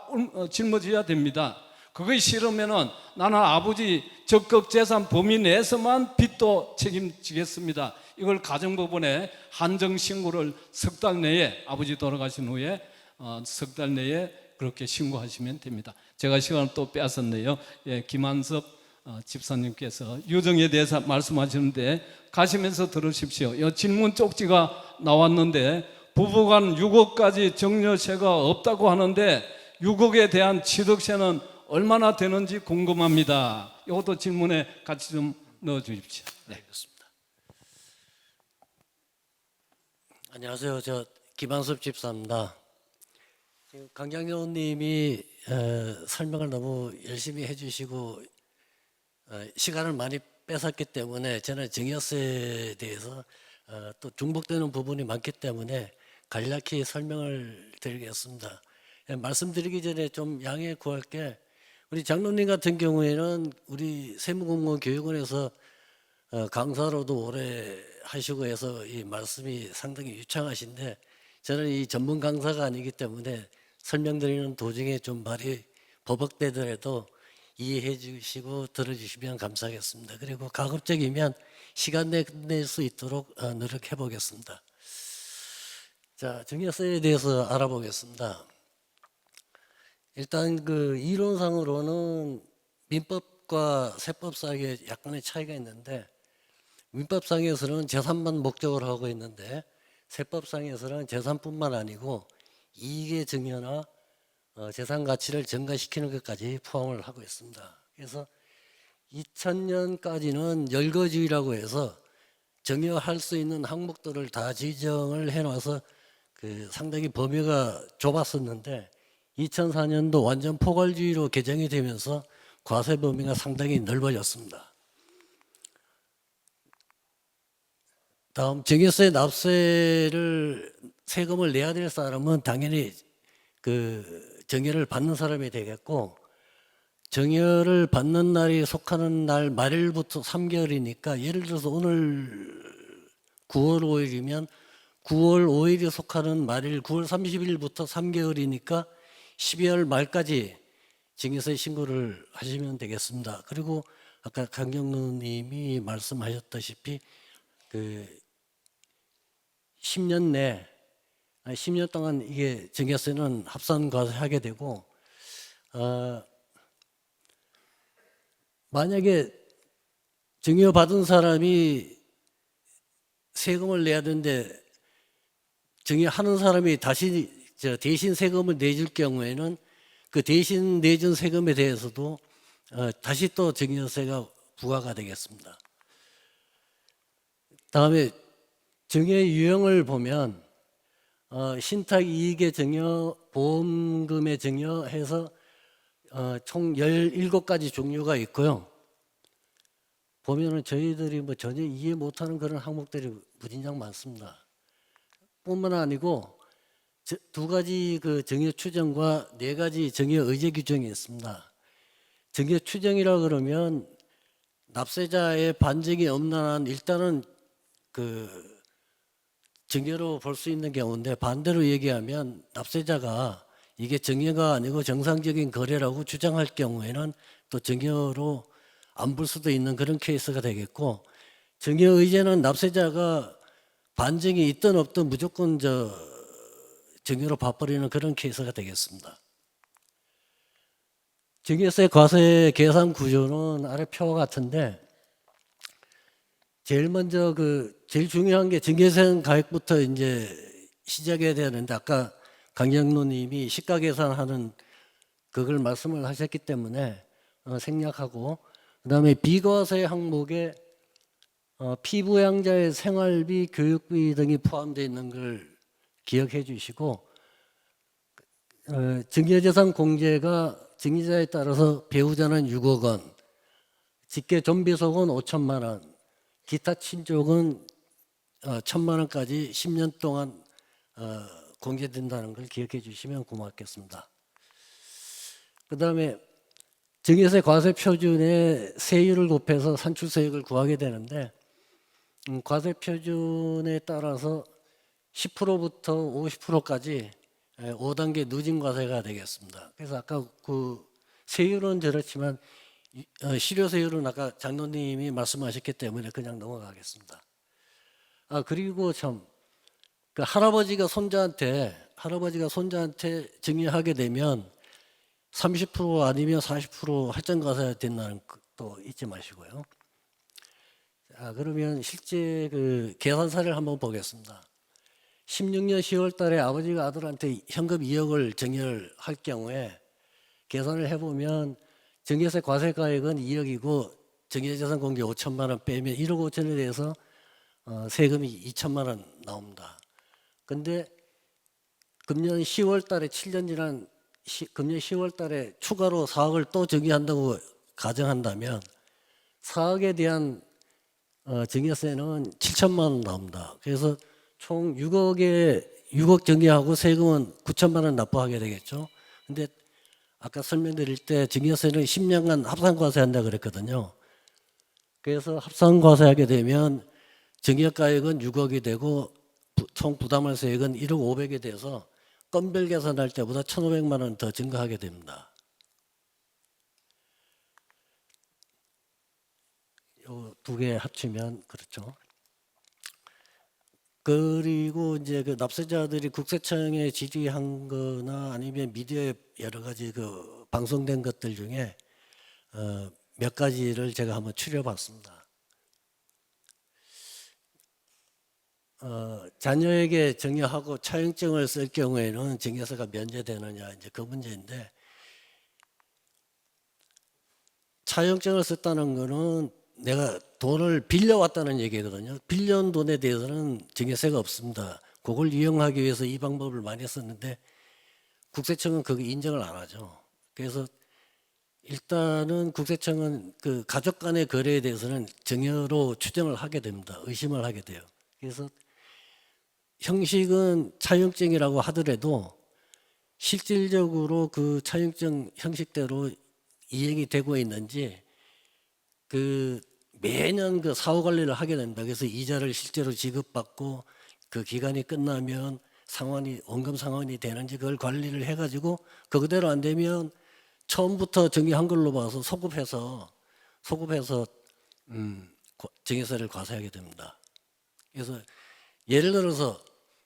짊어져야 됩니다. 그것이 싫으면은 나는 아버지 적극 재산 범위 내에서만 빚도 책임지겠습니다. 이걸 가정법원에 한정 신고를 석 달 내에, 아버지 돌아가신 후에 석 달 내에 그렇게 신고하시면 됩니다. 제가 시간을 또 빼앗았네요. 김한섭 집사님께서 유정에 대해서 말씀하시는데 가시면서 들으십시오. 이 질문 쪽지가 나왔는데 부부간 6억까지 증여세가 없다고 하는데 6억에 대한 취득세는 얼마나 되는지 궁금합니다. 이것도 질문에 같이 좀 넣어 주십시오. 네. 알겠습니다. 안녕하세요. 저 김한섭 집사입니다. 강 장로님이 설명을 너무 열심히 해주시고 시간을 많이 뺏었기 때문에 저는 증여세에 대해서 또 중복되는 부분이 많기 때문에 간략히 설명을 드리겠습니다. 말씀드리기 전에 좀 양해 구할게. 우리 장로님 같은 경우에는 우리 세무공무원 교육원에서 강사로도 오래 하시고 해서 이 말씀이 상당히 유창하신데, 저는 이 전문 강사가 아니기 때문에 설명드리는 도중에 좀 말이 버벅대더라도 이해해 주시고 들어주시면 감사하겠습니다. 그리고 가급적이면 시간 낼 수 있도록 노력해 보겠습니다. 자, 증여세에 대해서 알아보겠습니다. 일단 그 이론상으로는 민법과 세법 사이에 약간의 차이가 있는데, 민법상에서는 재산만 목적으로 하고 있는데 세법상에서는 재산뿐만 아니고 이익의 증여나 재산 가치를 증가시키는 것까지 포함을 하고 있습니다. 그래서 2000년까지는 열거주의라고 해서 증여할 수 있는 항목들을 다 지정을 해놔서 상당히 범위가 좁았었는데, 2004년도 완전 포괄주의로 개정이 되면서 과세 범위가 상당히 넓어졌습니다. 다음, 증여세 납세를 세금을 내야 될 사람은 당연히 그 증여를 받는 사람이 되겠고, 증여를 받는 날이 속하는 날 말일부터 3개월이니까 예를 들어서 오늘 9월 5일이면 9월 5일이 속하는 말일 9월 30일부터 3개월이니까 12월 말까지 증여세 신고를 하시면 되겠습니다. 그리고 아까 강경루 님이 말씀하셨다시피 그 10년 내 10년 동안 이게 증여세는 합산과세하게 되고, 만약에 증여받은 사람이 세금을 내야 되는데 증여하는 사람이 다시 대신 세금을 내줄 경우에는 그 대신 내준 세금에 대해서도 다시 또 증여세가 부과가 되겠습니다. 다음에 증여 유형을 보면 신탁 이익의 증여, 보험금의 증여해서 총 17가지 종류가 있고요. 보면은 저희들이 뭐 전혀 이해 못하는 그런 항목들이 무진장 많습니다. 뿐만 아니고 2가지 그 증여 추정과 4가지 증여 의제 규정이 있습니다. 증여 추정이라 그러면 납세자의 반증이 없는 한 일단은 그 증여로 볼 수 있는 경우인데, 반대로 얘기하면 납세자가 이게 증여가 아니고 정상적인 거래라고 주장할 경우에는 또 증여로 안 볼 수도 있는 그런 케이스가 되겠고, 증여 의제는 납세자가 반증이 있든 없든 무조건 증여로 봐버리는 그런 케이스가 되겠습니다. 증여세 과세 계산 구조는 아래 표와 같은데, 제일 먼저 제일 중요한 게 증여세 가액부터 이제 시작해야 되는데, 아까 강경로 님이 시가 계산하는 그걸 말씀을 하셨기 때문에 생략하고, 그다음에 비과세 항목에 피부양자의 생활비, 교육비 등이 포함되어 있는 걸 기억해 주시고, 증여재산 공제가 증여자에 따라서 배우자는 6억 원, 직계 존비속은 5천만 원, 기타 친족은 1,000만 원까지 10년 동안 공제된다는 걸 기억해 주시면 고맙겠습니다. 그 다음에 증여세 과세 표준에 세율을 곱해서 산출세액을 구하게 되는데, 과세 표준에 따라서 10%부터 50%까지 5단계 누진 과세가 되겠습니다. 그래서 아까 그 세율은 저렇지만 실효세율은 아까 장로님이 말씀하셨기 때문에 그냥 넘어가겠습니다. 그리고 참 그 할아버지가 손자한테 증여하게 되면 30% 아니면 40% 할증과세가 된다는 것도 잊지 마시고요. 그러면 실제 그 계산사를 한번 보겠습니다. 16년 10월 달에 아버지가 아들한테 현금 2억을 증여를 할 경우에 계산을 해보면 증여세 과세가액은 2억이고 증여재산 공제 5천만 원 빼면 1억 5천에 대해서 세금이 2천만 원 나옵니다. 근데 금년 10월 달에 7년 지난 금년 10월 달에 추가로 4억을 또 증여한다고 가정한다면 4억에 대한 증여세는 7천만 원 나옵니다. 그래서 총 6억 증여하고 세금은 9천만 원 납부하게 되겠죠. 근데 아까 설명드릴 때 증여세는 10년간 합산과세한다 그랬거든요. 그래서 합산과세하게 되면 증여가액은 6억이 되고 총 부담할세액은 1억 5백이 돼서 건별 계산할 때보다 1,500만 원 더 증가하게 됩니다. 요 두 개 합치면 그렇죠. 그리고 이제 그 납세자들이 국세청에 질의한 거나 아니면 미디어에 여러 가지 그 방송된 것들 중에 몇 가지를 제가 한번 추려봤습니다. 자녀에게 증여하고 차용증을 쓸 경우에는 증여세가 면제되느냐 이제 그 문제인데, 차용증을 썼다는 거는 내가 돈을 빌려왔다는 얘기거든요. 빌려온 돈에 대해서는 증여세가 없습니다. 그걸 이용하기 위해서 이 방법을 많이 썼는데 국세청은 그거 인정을 안 하죠. 그래서 일단은 국세청은 그 가족 간의 거래에 대해서는 증여로 추정을 하게 됩니다. 의심을 하게 돼요. 그래서 형식은 차용증이라고 하더라도 실질적으로 그 차용증 형식대로 이행이 되고 있는지 그 매년 그 사후 관리를 하게 됩니다. 그래서 이자를 실제로 지급받고 그 기간이 끝나면 상환이 원금 상환이 되는지 그걸 관리를 해가지고 그대로 안 되면 처음부터 정리한 걸로 봐서 소급해서 증여세를 과세하게 됩니다. 그래서 예를 들어서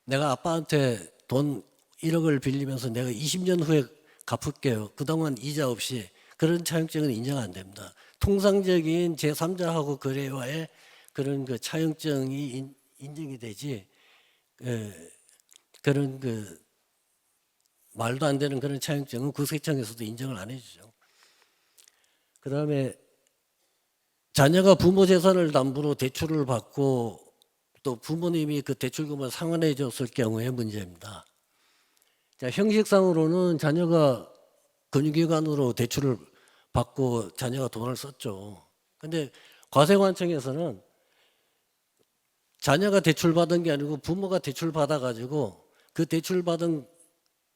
내가 아빠한테 돈 1억을 빌리면서 내가 20년 후에 갚을게요. 그동안 이자 없이, 그런 차용증은 인정 안 됩니다. 통상적인 제3자하고 거래와의 그런 그 차용증이 인정이 되지, 그런 그 말도 안 되는 그런 차용증은 국세청에서도 인정을 안 해주죠. 그 다음에 자녀가 부모 재산을 담보로 대출을 받고 또 부모님이 그 대출금을 상환해 줬을 경우의 문제입니다. 자, 형식상으로는 자녀가 금융기관으로 대출을 받고 자녀가 돈을 썼죠. 근데 과세관청에서는 자녀가 대출받은 게 아니고 부모가 대출받아가지고 그 대출받은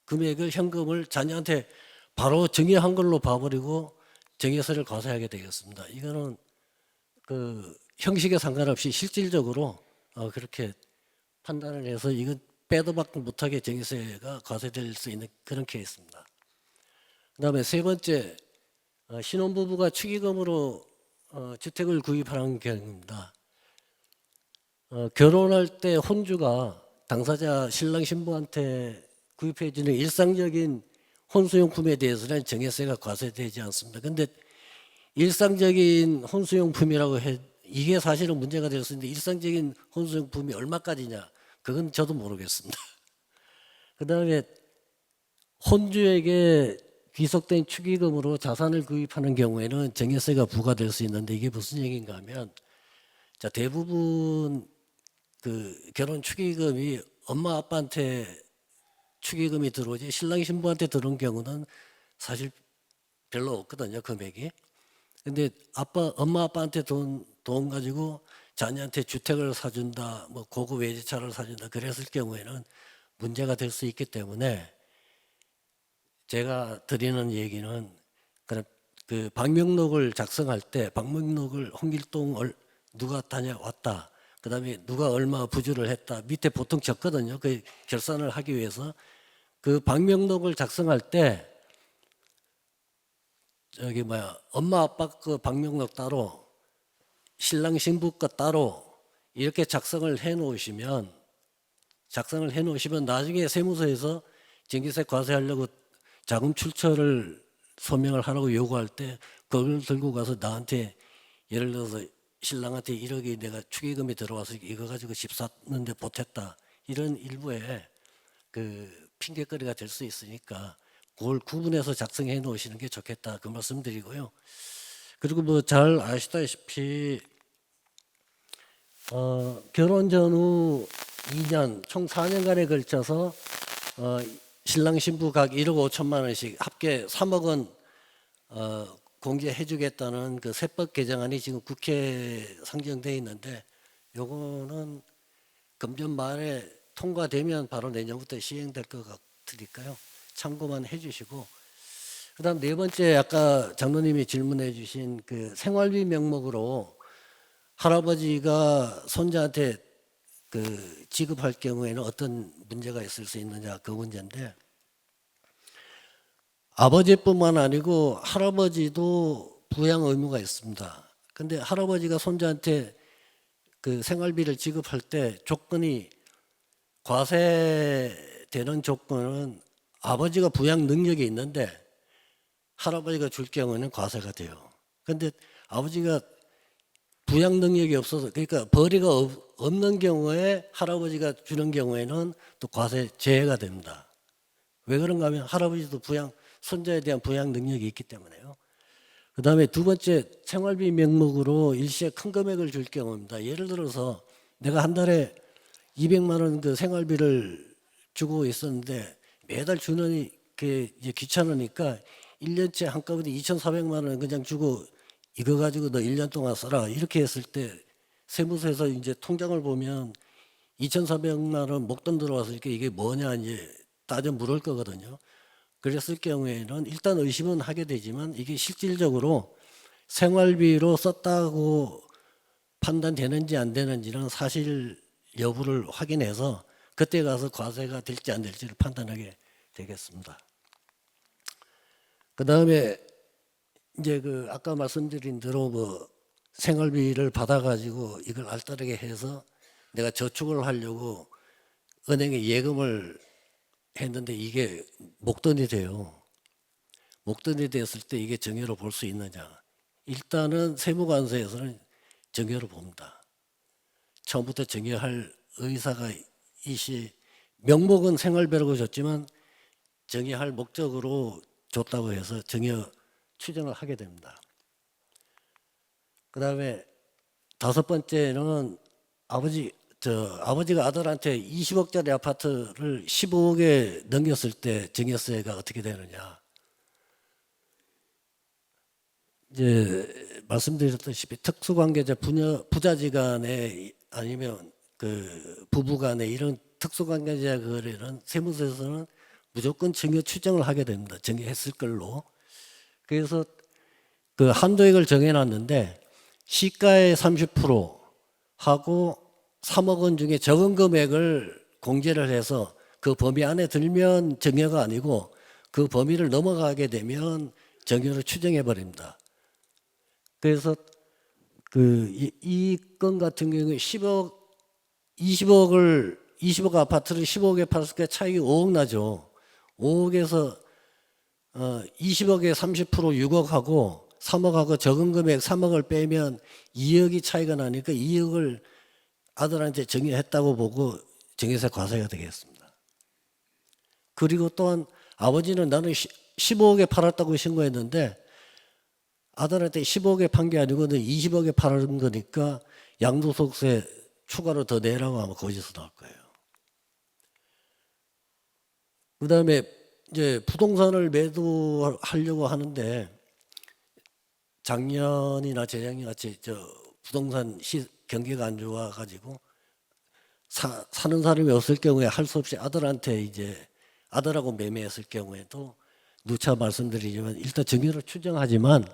금액을, 현금을 자녀한테 바로 증여한 걸로 봐버리고 증여세를 과세하게 되겠습니다. 이거는 그 형식에 상관없이 실질적으로 그렇게 판단을 해서 이건 빼도 박도 못하게 증여세가 과세될 수 있는 그런 케이스입니다. 그 다음에 세 번째, 신혼부부가 축의금으로 주택을 구입하는 경우입니다. 결혼할 때 혼주가 당사자 신랑 신부한테 구입해주는 일상적인 혼수용품에 대해서는 증여세가 과세되지 않습니다. 근데 일상적인 혼수용품이라고 이게 사실은 문제가 될 수 있는데, 일상적인 혼수용품이 얼마까지냐, 그건 저도 모르겠습니다. 그 다음에 혼주에게 귀속된 축의금으로 자산을 구입하는 경우에는 증여세가 부과될 수 있는데, 이게 무슨 얘기인가 하면, 자, 대부분 그 결혼 축의금이 엄마 아빠한테 축의금이 들어오지 신랑 신부한테 들어온 경우는 사실 별로 없거든요, 금액이. 근데 엄마 아빠한테 돈 가지고 자녀한테 주택을 사준다, 뭐 고급 외제차를 사준다, 그랬을 경우에는 문제가 될 수 있기 때문에 제가 드리는 얘기는, 그 방명록을 작성할 때 방명록을 홍길동을 누가 다녀왔다, 그 다음에 누가 얼마 부주를 했다, 밑에 보통 적거든요. 그 결산을 하기 위해서. 그 방명록을 작성할 때 엄마 아빠 그 방명록 따로, 신랑 신부 거 따로 이렇게 작성을 해 놓으시면 나중에 세무서에서 증여세 과세하려고 자금 출처를 소명을 하라고 요구할 때 그걸 들고 가서 나한테, 예를 들어서 신랑한테 1억이 내가 축의금이 들어와서 이거 가지고 집 샀는데 보탰다, 이런 일부의 그 핑계거리가 될 수 있으니까 그걸 구분해서 작성해 놓으시는 게 좋겠다, 그 말씀 드리고요. 그리고 뭐 잘 아시다시피 결혼 전후 2년 총 4년간에 걸쳐서 신랑 신부 각 1억 5천만 원씩 합계 3억 원 공제해 주겠다는 그 세법 개정안이 지금 국회에 상정되어 있는데, 요거는 금년 말에 통과되면 바로 내년부터 시행될 것 같으니까요. 참고만 해주시고, 그다음 네 번째 아까 장로님이 질문해 주신 그 생활비 명목으로 할아버지가 손자한테 그 지급할 경우에는 어떤 문제가 있을 수 있느냐, 그 문제인데, 아버지뿐만 아니고 할아버지도 부양 의무가 있습니다. 근데 할아버지가 손자한테 그 생활비를 지급할 때 조건이, 과세되는 조건은 아버지가 부양 능력이 있는데 할아버지가 줄 경우에는 과세가 돼요. 근데 아버지가 부양 능력이 없어서, 그러니까 벌이가 없는 경우에 할아버지가 주는 경우에는 또 과세 제외가 됩니다. 왜 그런가 하면 할아버지도 손자에 대한 부양 능력이 있기 때문에요. 그 다음에 두 번째, 생활비 명목으로 일시에 큰 금액을 줄 경우입니다. 예를 들어서 내가 한 달에 200만 원 그 생활비를 주고 있었는데 매달 주는 게 이제 귀찮으니까 1년째 한꺼번에 2,400만 원 그냥 주고 이거 가지고 너 1년 동안 써라, 이렇게 했을 때 세무서에서 이제 통장을 보면 2,400만 원 목돈 들어왔으니까 이게 뭐냐 이제 따져 물을 거거든요. 그랬을 경우에는 일단 의심은 하게 되지만 이게 실질적으로 생활비로 썼다고 판단되는지 안 되는지는 사실 여부를 확인해서 그때 가서 과세가 될지 안 될지를 판단하게 되겠습니다. 그 다음에 이제 그 아까 말씀드린 대로 뭐 생활비를 받아가지고 이걸 알뜰하게 해서 내가 저축을 하려고 은행에 예금을 했는데 이게 목돈이 돼요. 목돈이 됐을 때 이게 정예로 볼 수 있느냐? 일단은 세무관서에서는 정예로 봅니다. 처음부터 정예할 의사가 이시, 명목은 생활비라고 줬지만 정예할 목적으로 줬다고 해서 정예 추정을 하게 됩니다. 그 다음에 다섯 번째는 아버지가 아들한테 20억짜리 아파트를 15억에 넘겼을 때 정예세가 어떻게 되느냐. 이제 말씀드렸다시피 특수관계자 부자지간에 아니면 그 부부간에 이런 특수관계자 거래는 세무서에서는 무조건 정예 추정을 하게 됩니다. 정예했을 걸로. 그래서 그 한도액을 정해놨는데 시가의 30% 하고 3억 원 중에 적은 금액을 공제를 해서 그 범위 안에 들면 정예가 아니고 그 범위를 넘어가게 되면 정예로 추정해 버립니다. 그래서 이 건 같은 경우에 20억 아파트를 15억에 팔았을 때 차익이 5억 나죠. 5억에서 20억에 30% 6억하고 3억하고 적은 금액 3억을 빼면 2억이 차이가 나니까 2억을 아들한테 정예했다고 보고 정예세 과세가 되겠습니다. 그리고 또한 아버지는 나는 15억에 팔았다고 신고했는데 아들한테 15억에 판 게 아니고 20억에 팔은 거니까 양도소득세 추가로 더 내라고 하면 거기서 나올 거예요. 그 다음에 이제 부동산을 매도하려고 하는데 작년이나 재작년 같이 부동산 경기가 안 좋아가지고 사는 사람이 없을 경우에 할 수 없이 아들한테 이제 아들하고 매매했을 경우에도 누차 말씀드리지만 일단 정예로 추정하지만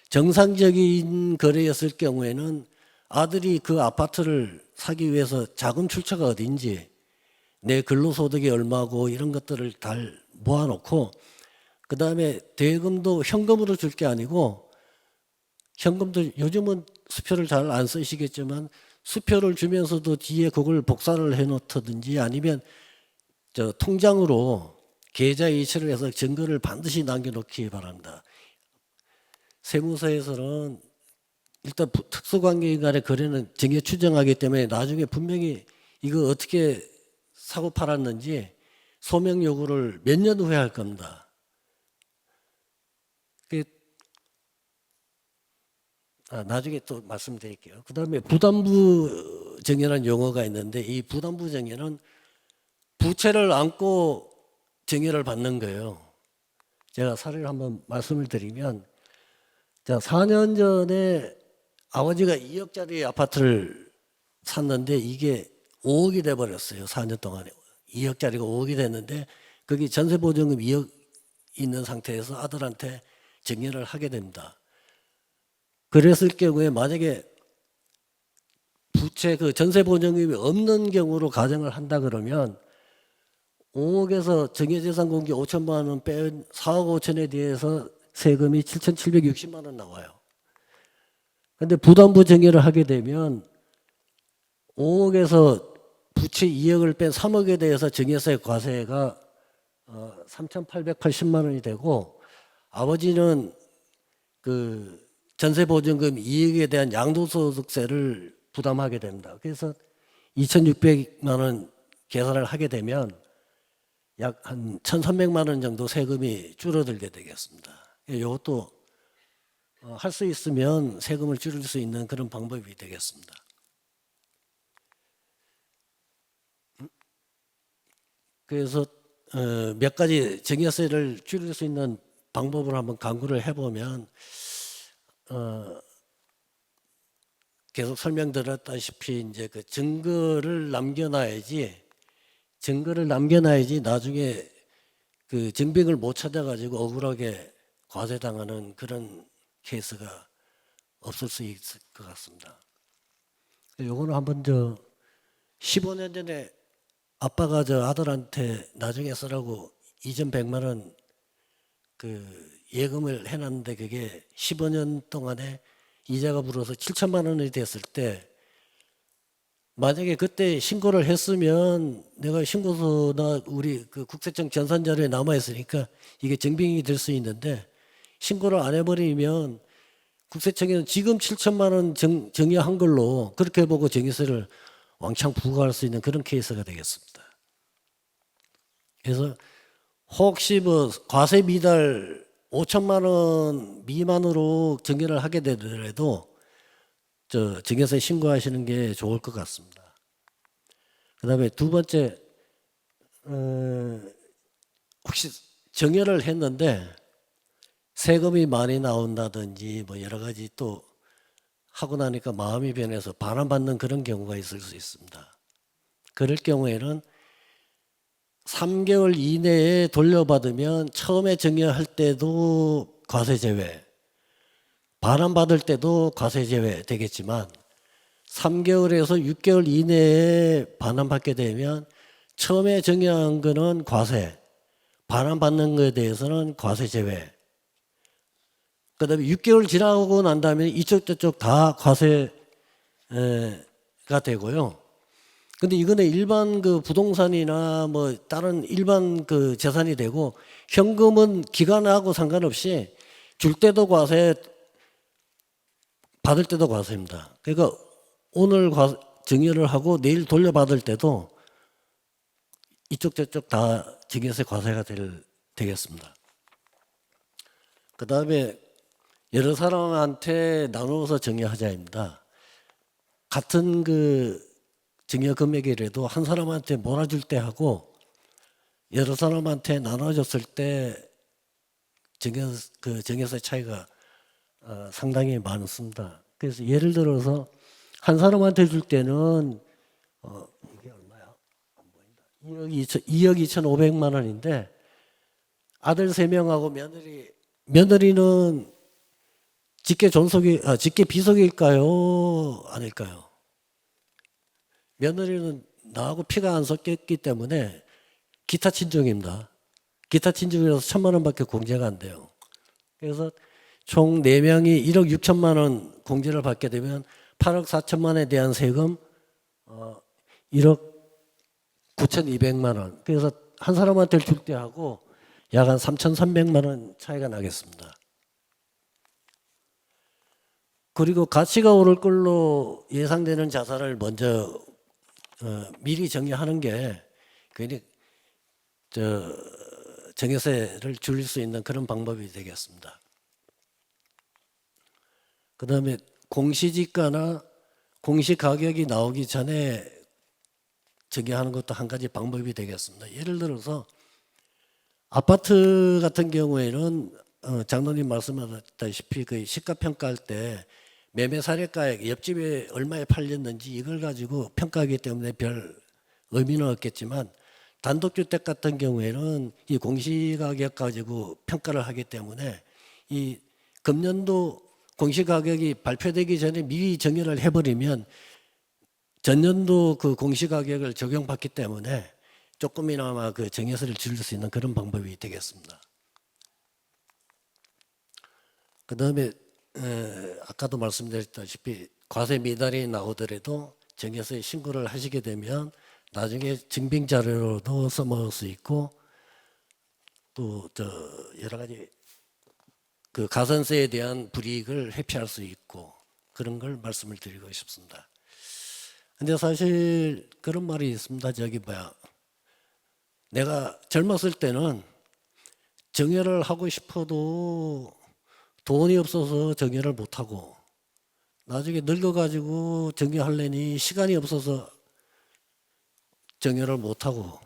정상적인 거래였을 경우에는 아들이 그 아파트를 사기 위해서 자금 출처가 어딘지 내 근로소득이 얼마고 이런 것들을 다 모아놓고 그 다음에 대금도 현금으로 줄 게 아니고 현금도 요즘은 수표를 잘 안 쓰시겠지만 수표를 주면서도 뒤에 그걸 복사를 해놓든지 아니면 통장으로 계좌 이체를 해서 증거를 반드시 남겨놓기 바랍니다. 세무서에서는 일단 특수관계인 간의 거래는 정예 추정하기 때문에 나중에 분명히 이거 어떻게 사고 팔았는지 소명 요구를 몇 년 후에 할 겁니다. 나중에 또 말씀드릴게요. 그 다음에 부담부 정예라는 용어가 있는데 이 부담부 정예는 부채를 안고 정예를 받는 거예요. 제가 사례를 한번 말씀을 드리면 4년 전에 아버지가 2억짜리 아파트를 샀는데 이게 5억이 돼버렸어요. 4년 동안에 2억짜리가 5억이 됐는데 거기 전세보증금 2억 있는 상태에서 아들한테 증여를 하게 됩니다. 그랬을 경우에 만약에 부채 그 전세보증금이 없는 경우로 가정을 한다 그러면 5억에서 증여재산 공개 5천만 원 뺀 4억 5천에 대해서 세금이 7,760만 원 나와요. 그런데 부담부 증여를 하게 되면 5억에서 부채 2억을 뺀 3억에 대해서 증여세 과세가 3,880만 원이 되고 아버지는 그 전세보증금 2억에 대한 양도소득세를 부담하게 됩니다. 그래서 2,600만 원 계산을 하게 되면 약 한 1,300만 원 정도 세금이 줄어들게 되겠습니다. 이것도 할 수 있으면 세금을 줄일 수 있는 그런 방법이 되겠습니다. 그래서 몇 가지 증여세를 줄일 수 있는 방법을 한번 강구를 해보면 계속 설명드렸다시피 이제 그 증거를 남겨놔야지 나중에 그 증빙을 못 찾아가지고 억울하게 과세당하는 그런 케이스가 없을 수 있을 것 같습니다. 요거는 한번 15년 전에 아빠가 아들한테 나중에 쓰라고 이전 100만 원 그 예금을 해놨는데 그게 15년 동안에 이자가 불어서 7천만 원이 됐을 때 만약에 그때 신고를 했으면 내가 신고서나 우리 그 국세청 전산 자료에 남아 있으니까 이게 증빙이 될 수 있는데 신고를 안 해버리면 국세청에는 지금 7천만 원 증여한 걸로 그렇게 보고 증여세를 왕창 부과할 수 있는 그런 케이스가 되겠습니다. 그래서 혹시 과세 미달 5천만 원 미만으로 증여를 하게 되더라도 증여세 신고하시는 게 좋을 것 같습니다. 그다음에 두 번째, 혹시 증여를 했는데 세금이 많이 나온다든지 여러 가지 또 하고 나니까 마음이 변해서 반환받는 그런 경우가 있을 수 있습니다. 그럴 경우에는 3개월 이내에 돌려받으면 처음에 증여할 때도 과세 제외, 반환받을 때도 과세 제외 되겠지만 3개월에서 6개월 이내에 반환받게 되면 처음에 증여한 거는 과세, 반환받는 것에 대해서는 과세 제외. 그다음에 6개월 지나고 난 다음에 이쪽 저쪽 다 과세가 되고요. 근데 이거는 일반 그 부동산이나 다른 일반 그 재산이 되고 현금은 기간하고 상관없이 줄 때도 과세, 받을 때도 과세입니다. 그러니까 오늘 증여를 하고 내일 돌려받을 때도 이쪽 저쪽 다 증여세 과세가 되겠습니다. 그 다음에 여러 사람한테 나누어서 증여하자입니다. 같은 그 증여 금액이라도 한 사람한테 몰아줄 때 하고 여러 사람한테 나눠줬을 때 증여세 차이가 상당히 많습니다. 그래서 예를 들어서 한 사람한테 줄 때는 이게 얼마야? 안 보인다. 2억 2,500만 원인데 아들 3명하고 며느리는 직계 비속일까요? 아닐까요? 며느리는 나하고 피가 안 섞였기 때문에 기타 친족입니다. 기타 친족이라서 1,000만 원밖에 공제가 안 돼요. 그래서 총 4명이 1억 6천만 원 공제를 받게 되면 8억 4천만 원에 대한 세금 1억 9,200만 원. 그래서 한 사람한테 줄 때 하고 약 한 3,300만 원 차이가 나겠습니다. 그리고 가치가 오를 걸로 예상되는 자산을 먼저 미리 정리하는 게 괜히 증여세를 줄일 수 있는 그런 방법이 되겠습니다. 그 다음에 공시지가나 공시가격이 나오기 전에 증여하는 것도 한 가지 방법이 되겠습니다. 예를 들어서 아파트 같은 경우에는 장로님 말씀하셨다시피 그 시가평가할 때 매매 사례가액 옆집에 얼마에 팔렸는지 이걸 가지고 평가하기 때문에 별 의미는 없겠지만 단독주택 같은 경우에는 이 공시가격 가지고 평가를 하기 때문에 이 금년도 공시가격이 발표되기 전에 미리 정해를 해버리면 전년도 그 공시가격을 적용받기 때문에 조금이나마 그 정해서를 줄일 수 있는 그런 방법이 되겠습니다. 그 다음에 아까도 말씀드렸다시피 과세 미달이 나오더라도 정해서에 신고를 하시게 되면 나중에 증빙 자료로도 써먹을 수 있고 또 여러 가지 그 가산세에 대한 불이익을 회피할 수 있고 그런 걸 말씀을 드리고 싶습니다. 근데 사실 그런 말이 있습니다. 내가 젊었을 때는 정회를 하고 싶어도 돈이 없어서 정회를 못하고 나중에 늙어가지고 정회하려니 시간이 없어서 정회를 못하고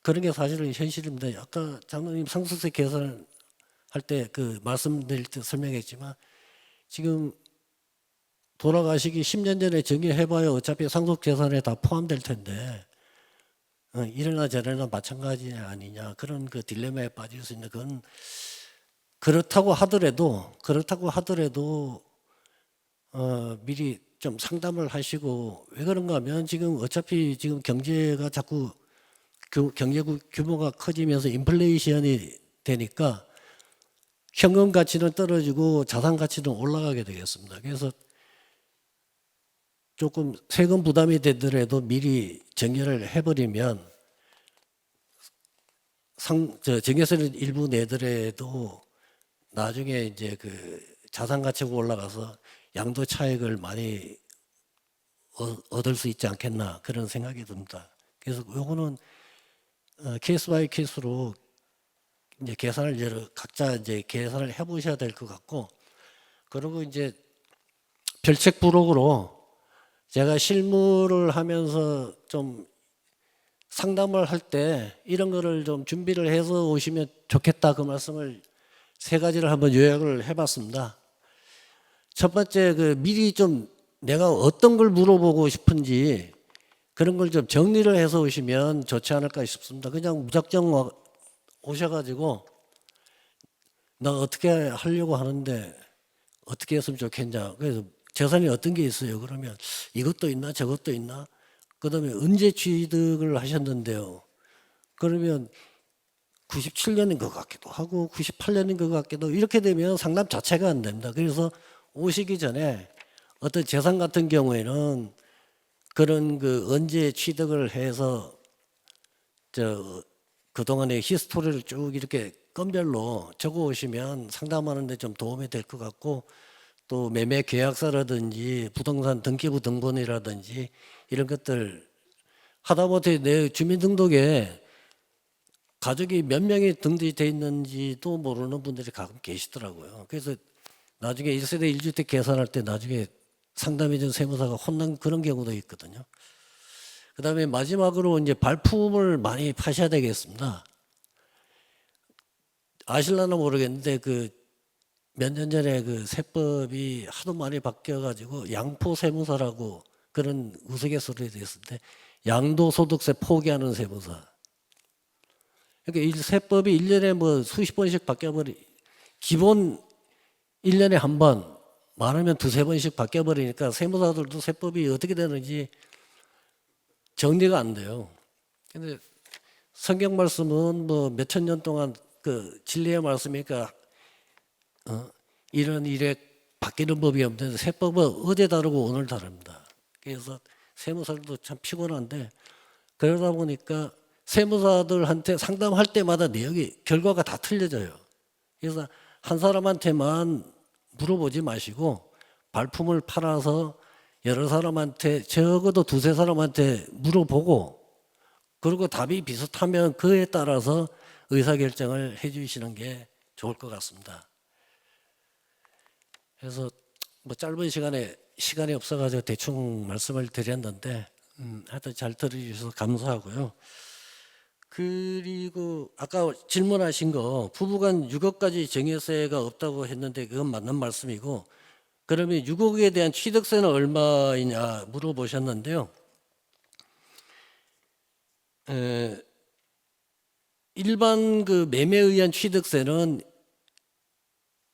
그런 게 사실은 현실입니다. 아까 장로님 상속세 계산할 때 그 말씀드릴 때 설명했지만 지금 돌아가시기 10년 전에 정회해봐야 어차피 상속재산에 다 포함될 텐데 이래나 저래나 마찬가지 아니냐 그런 그 딜레마에 빠질 수 있는 그건 그렇다고 하더라도 미리 좀 상담을 하시고 왜 그런가 하면 지금 어차피 지금 경제가 자꾸 경제 규모가 커지면서 인플레이션이 되니까 현금 가치는 떨어지고 자산 가치는 올라가게 되겠습니다. 그래서 조금 세금 부담이 되더라도 미리 정리를 해버리면 정해서는 일부 내더라도 나중에 이제 그 자산 가치가 올라가서 양도 차익을 많이 얻을 수 있지 않겠나 그런 생각이 듭니다. 그래서 요거는 케이스 바이 케이스로 이제 각자 이제 계산을 해보셔야 될 것 같고 그리고 이제 별책 부록으로 제가 실무를 하면서 좀 상담을 할 때 이런 거를 좀 준비를 해서 오시면 좋겠다 그 말씀을 세 가지를 한번 요약을 해봤습니다. 첫 번째 미리 좀 내가 어떤 걸 물어보고 싶은지 그런 걸 좀 정리를 해서 오시면 좋지 않을까 싶습니다. 그냥 무작정 오셔가지고 나 어떻게 하려고 하는데 어떻게 했으면 좋겠냐. 그래서 재산이 어떤 게 있어요. 그러면 이것도 있나 저것도 있나. 그다음에 언제 취득을 하셨는데요. 그러면 97년인 것 같기도 하고 98년인 것 같기도 하고 이렇게 되면 상담 자체가 안 됩니다. 그래서 오시기 전에 어떤 재산 같은 경우에는 그런 언제 취득을 해서 그동안의 히스토리를 쭉 이렇게 건별로 적어 오시면 상담하는 데 좀 도움이 될 것 같고 또 매매 계약서라든지 부동산 등기부 등본이라든지 이런 것들 하다못해 내 주민등록에 가족이 몇 명이 등록이 돼 있는지도 모르는 분들이 가끔 계시더라고요. 그래서 나중에 1세대 1주택 계산할 때 나중에 상담해준 세무사가 혼난 그런 경우도 있거든요. 그 다음에 마지막으로 이제 발품을 많이 파셔야 되겠습니다. 아실라나 모르겠는데 몇 년 전에 세법이 하도 많이 바뀌어가지고 양포 세무사라고 그런 우스갯소리도 있었는데 양도소득세 포기하는 세무사. 그러니까 이 세법이 1년에 뭐 수십 번씩 기본 1년에 한 번, 많으면 두세 번씩 바뀌어버리니까 세무사들도 세법이 어떻게 되는지 정리가 안 돼요. 근데 성경 말씀은 뭐 몇천 년 동안 진리의 말씀이니까 이런 일에 바뀌는 법이 없는데 세법은 어제 다르고 오늘 다릅니다. 그래서 세무사들도 참 피곤한데 그러다 보니까 세무사들한테 상담할 때마다 내용이 결과가 다 틀려져요. 그래서 한 사람한테만 물어보지 마시고 발품을 팔아서 여러 사람한테 적어도 두세 사람한테 물어보고 그리고 답이 비슷하면 그에 따라서 의사결정을 해 주시는 게 좋을 것 같습니다. 그래서 뭐 짧은 시간이 없어가지고 대충 말씀을 드렸는데 하여튼 잘 들어주셔서 감사하고요. 그리고 아까 질문하신 거 부부간 6억까지 증여세가 없다고 했는데 그건 맞는 말씀이고 그러면 6억에 대한 취득세는 얼마이냐 물어보셨는데요. 일반 그 매매에 의한 취득세는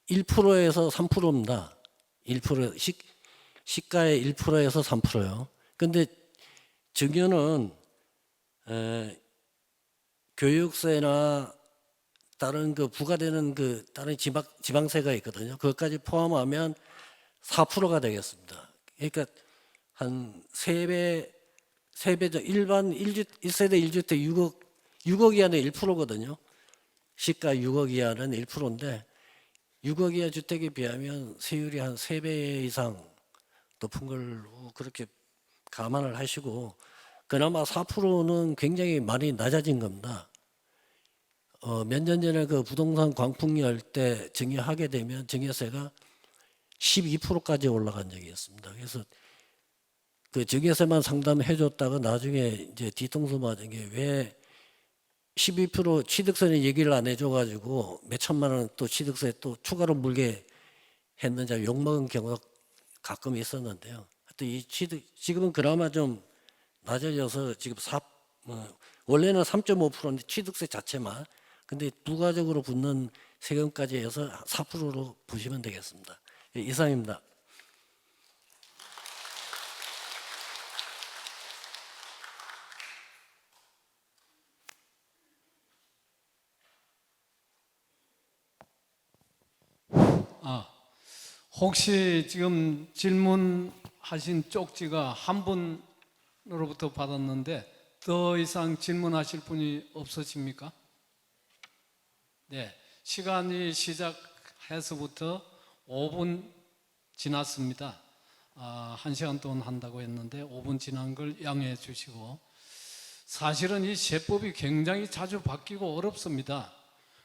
1%에서 3%입니다. 1% 시가의 1%에서 3%요. 근데 증여는 교육세나 다른 그 부과되는 그 다른 지방세가 있거든요. 그것까지 포함하면 4%가 되겠습니다. 그러니까 한 3배 일반 1세대 1주택 6억 이하는 1%거든요. 시가 6억 이하는 1%인데 6억 이하 주택에 비하면 세율이 한 3배 이상 높은 걸로 그렇게 감안을 하시고, 그나마 4%는 굉장히 많이 낮아진 겁니다. 몇 년 전에 그 부동산 광풍이 할 때 증여하게 되면 증여세가 12%까지 올라간 적이 있습니다. 그래서 그 증여세만 상담해 줬다가 나중에 이제 뒤통수 맞은 게 왜 12% 취득세는 얘기를 안 해줘가지고 몇 천만 원 또 취득세 또 추가로 물게 했는지 욕먹은 경우가 가끔 있었는데요. 하여튼 이 지금은 그나마 좀 낮아져서 지금 원래는 3.5%인데 취득세 자체만, 근데 부가적으로 붙는 세금까지 해서 4%로 보시면 되겠습니다. 예, 이상입니다. 혹시 지금 질문하신 쪽지가 한 분으로부터 받았는데 더 이상 질문하실 분이 없으십니까? 네, 시간이 시작해서부터 5분 지났습니다. 1시간 동안 한다고 했는데 5분 지난 걸 양해해 주시고, 사실은 이 세법이 굉장히 자주 바뀌고 어렵습니다.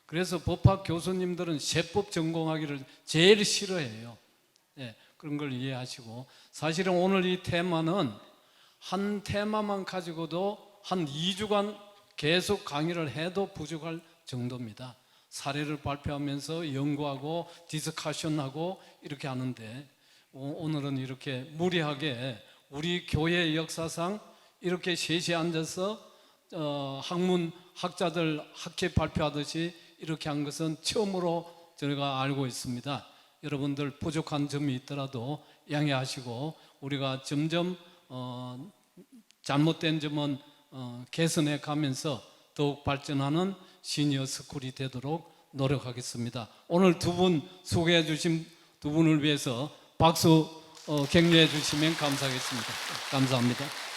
그래서 법학 교수님들은 세법 전공하기를 제일 싫어해요. 네, 그런 걸 이해하시고, 사실은 오늘 이 테마는 한 테마만 가지고도 한 2주간 계속 강의를 해도 부족할 정도입니다. 사례를 발표하면서 연구하고 디스커션하고 이렇게 하는데, 오늘은 이렇게 무리하게 우리 교회 역사상 이렇게 셋이 앉아서 학문 학자들 학회 발표하듯이 이렇게 한 것은 처음으로 저희가 알고 있습니다. 여러분들 부족한 점이 있더라도 양해하시고, 우리가 점점 잘못된 점은 개선해 가면서 더욱 발전하는 시니어 스쿨이 되도록 노력하겠습니다. 오늘 두 분 소개해 주신 두 분을 위해서 박수 격려해 주시면 감사하겠습니다. 감사합니다.